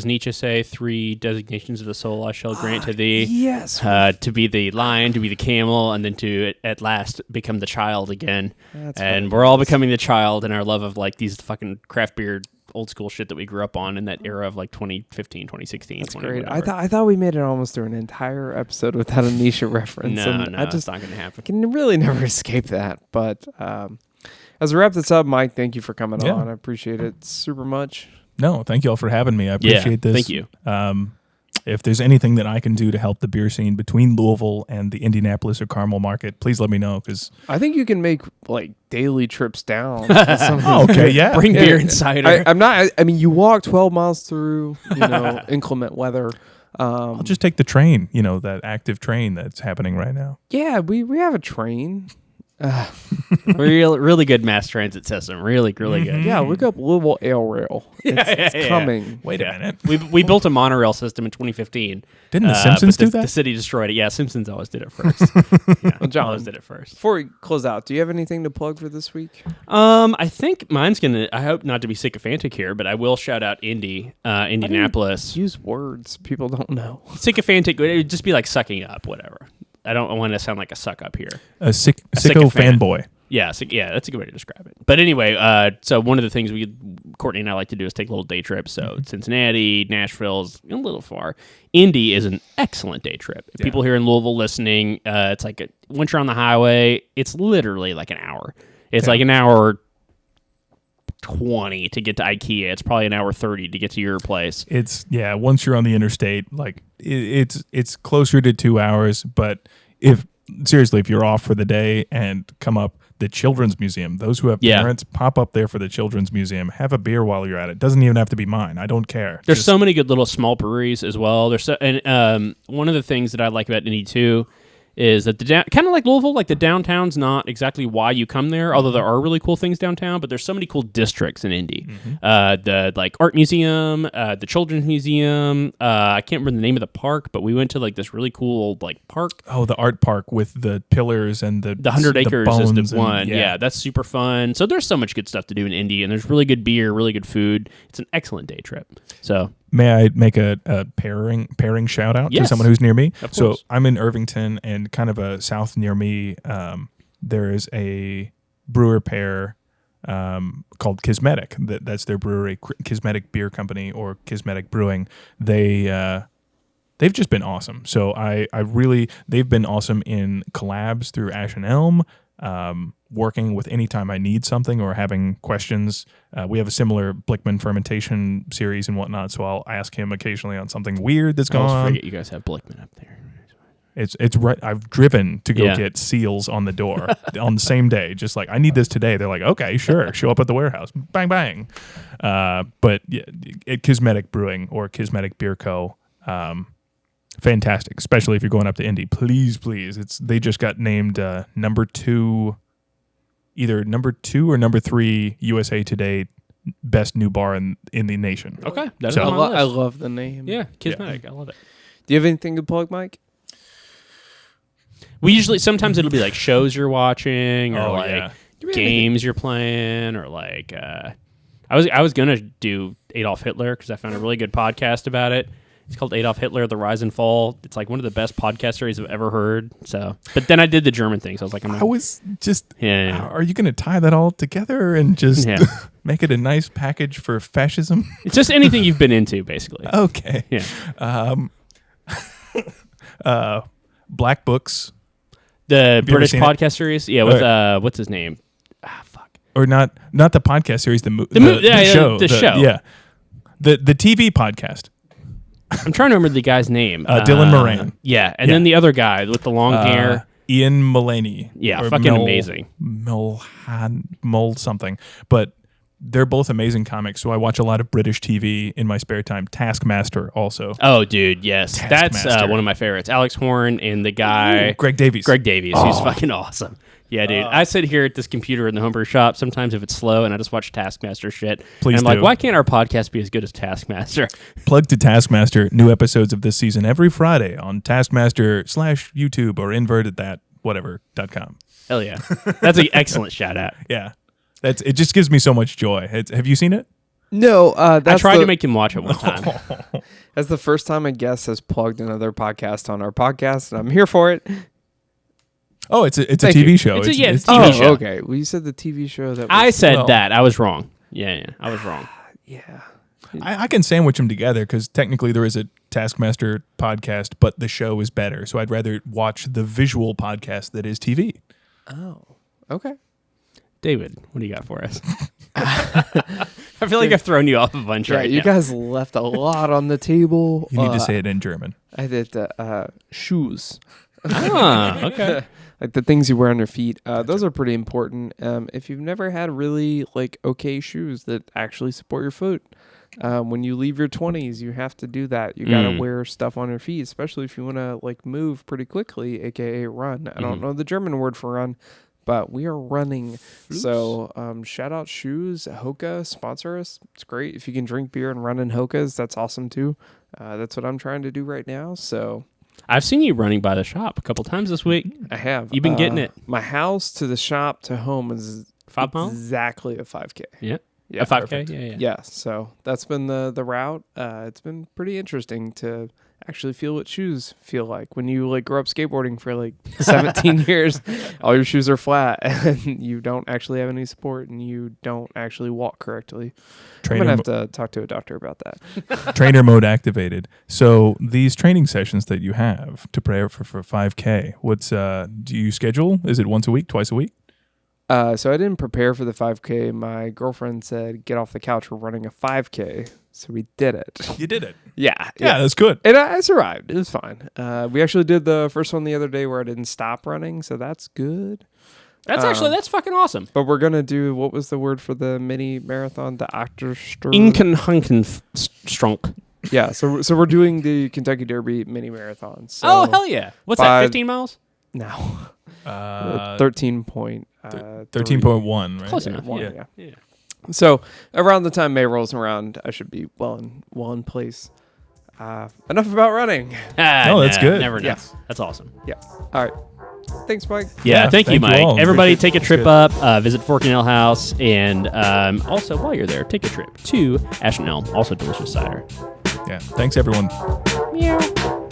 Nietzsche say? 3 designations of the soul I shall grant to thee. Yes. To be the lion, to be the camel, and then to at last become the child again. That's and what we're all becoming the child in our love of like these fucking craft beer old school shit that we grew up on in that era of like 2015, 2016. That's 20, great. whatever. I thought we made it almost through an entire episode without a Nietzsche reference. No, and I it's just not going to happen. can really never escape that. But as we wrap this up, Mike, thank you for coming Yeah. on. I appreciate it super much. No, thank you all for having me. I appreciate this. Thank you. If there's anything that I can do to help the beer scene between Louisville and the Indianapolis or Carmel market, please let me know. Because I think you can make like daily trips down. to some of oh, these- okay, yeah, Bring beer and cider. I'm not. I mean, you walk 12 miles through, inclement weather. I'll just take the train. That active train that's happening right now. Yeah, we have a train. Really good mass transit system. Really good. Yeah, look up Louisville Ale Rail. It's yeah. coming. Wait a minute. We built a monorail system in 2015. Didn't the Simpsons but do that? The city destroyed it. Yeah, Simpsons always did it first. Well, John, always did it first. Before we close out, do you have anything to plug for this week? I think mine's gonna. I hope not to be sycophantic here, but I will shout out Indianapolis. Use words people don't know. Sycophantic. It would just be like sucking up, whatever. I don't want to sound like a suck up here. A sicko sycophant. fanboy. Yeah, that's a good way to describe it. But anyway, so one of the things Courtney and I like to do is take little day trips. So Cincinnati, Nashville's a little far. Indy is an excellent day trip. If people here in Louisville listening, it's like once you're on the highway, it's literally like an hour. It's like an hour 20 to get to IKEA. It's probably an hour 30 to get to your place. It's once you're on the interstate, like it's closer to 2 hours. But if you're off for the day and come up, the Children's Museum, those who have parents, pop up there for the Children's Museum. Have a beer while you're at it. Doesn't even have to be mine. I don't care. There's so many good little small breweries as well. And one of the things that I like about Indy too is that kind of like Louisville, like the downtown's not exactly why you come there, although there are really cool things downtown, but there's so many cool districts in Indy. The like art museum, the children's museum, I can't remember the name of the park, but we went to like this really cool old like park. Oh, the art park with the pillars and the 100 acres is bones the one. and- Yeah, that's super fun. So there's so much good stuff to do in Indy, and there's really good beer, really good food. It's an excellent day trip. So May I make a pairing shout out to Yes. someone who's near me? Of So course. I'm in Irvington, and kind of a south near me, there is a brewer pair called Kismetic. That's their brewery, Kismetic Beer Company or Kismetic Brewing. They've just been awesome. So they've been awesome in collabs through Ash and Elm. Working with anytime I need something or having questions. We have a similar Blickman fermentation series and whatnot, so I'll ask him occasionally on something weird that's I going always on. forget you guys have Blickman up there. It's right. I've driven to go Yeah. get seals on the door on the same day. Just like, I need this today. They're like, okay, sure. Show up at the warehouse. Bang, bang. But yeah, at Kismetic Brewing or Kismetic Beer Co., fantastic, especially if you're going up to Indy. Please. They just got named number 2 or number 3 USA Today best new bar in the nation. Okay. That's So- on my I list. love the name. Yeah, Kismetic. I love it. Do you have anything to plug, Mike? We usually, sometimes it'll be like shows you're watching or Oh, like yeah. games you're playing or like, I was going to do Adolf Hitler because I found a really good podcast about it. It's called Adolf Hitler, The Rise and Fall. It's like one of the best podcast series I've ever heard. So, but then I did the German thing. So I was like, I was just, Yeah. are you going to tie that all together and just Yeah. make it a nice package for fascism? It's just anything you've been into, basically. Okay. Yeah. Black Books, The you ever British seen it? podcast series. Yeah. With, what's his name? Fuck. or not the podcast series, the show. Yeah. The TV podcast. I'm trying to remember the guy's name. Dylan Moran. Yeah, and then the other guy with the long hair. Ian Mullaney. Yeah, or fucking amazing. Mul something. But they're both amazing comics, so I watch a lot of British TV in my spare time. Taskmaster also. Oh, dude, yes. That's Taskmaster. one of my favorites. Alex Horn and the guy... Greg Davies. He's fucking awesome. Yeah, dude. I sit here at this computer in the homebrew shop sometimes if it's slow, and I just watch Taskmaster shit. Please and I'm do. like, why can't our podcast be as good as Taskmaster? Plug to Taskmaster. New episodes of this season every Friday on Taskmaster/YouTube or inverted.whatever.com. Hell yeah. That's an excellent shout out. Yeah. It just gives me so much joy. Have you seen it? No, I that's tried to make him watch it one time. That's the first time a guest has plugged another podcast on our podcast, and I'm here for it. Oh, it's a Thank TV you. show. It's a TV Oh, show. okay. Well, you said the TV show that I was, said that. I was wrong. Yeah, I was wrong. yeah. I can sandwich them together because technically there is a Taskmaster podcast, but the show is better. So I'd rather watch the visual podcast that is TV. Oh, okay. David, what do you got for us? I feel like I've thrown you off a bunch Yeah, right you now. guys left a lot on the table. You need to say it in German. I did shoes. Okay. Like the things you wear on your feet. Those are pretty important. If you've never had really okay shoes that actually support your foot, when you leave your 20s, you have to do that. You gotta wear stuff on your feet, especially if you want to move pretty quickly, aka run. I don't know the German word for run, but we are running. So shout out shoes. Hoka sponsor us. It's great if you can drink beer and run in Hokas. That's awesome too. That's what I'm trying to do right now. So. I've seen you running by the shop a couple times this week. I have. You've been getting it. My house to the shop to home is 5 miles? exactly a 5K. Yeah. Yeah, A 5K? perfect. Yeah. Yeah, so that's been the route. It's been pretty interesting to actually feel what shoes feel like. When you grow up skateboarding for 17 years, all your shoes are flat and you don't actually have any support and you don't actually walk correctly. I'm going to have to talk to a doctor about that. Trainer mode activated. So these training sessions that you have to prepare for 5K, what's do you schedule? Is it once a week, twice a week? So I didn't prepare for the 5K. My girlfriend said, get off the couch, we're running a 5K. So we did it. You did it. Yeah. Yeah, that's good. And I survived. It was fine. We actually did the first one the other day where I didn't stop running, so that's good. That's fucking awesome. But we're going to do, what was the word for the mini marathon? The Inkenhunkenstrunk. Yeah, so we're doing the Kentucky Derby mini marathon. So Oh, hell yeah. What's that, 15 miles? No. 13.1, 13.1, right? Close enough. Yeah. So around the time May rolls around, I should be well in place. Enough about running. No, that's good. Never Yeah. enough. That's awesome. Yeah. All right. Thanks, Mike. Yeah, thank you, thank you Mike. all. Everybody Appreciate take a trip up, visit Fork and Ale House, and also while you're there, take a trip to Ash and Elm, also delicious cider. Yeah. Thanks, everyone. Meow.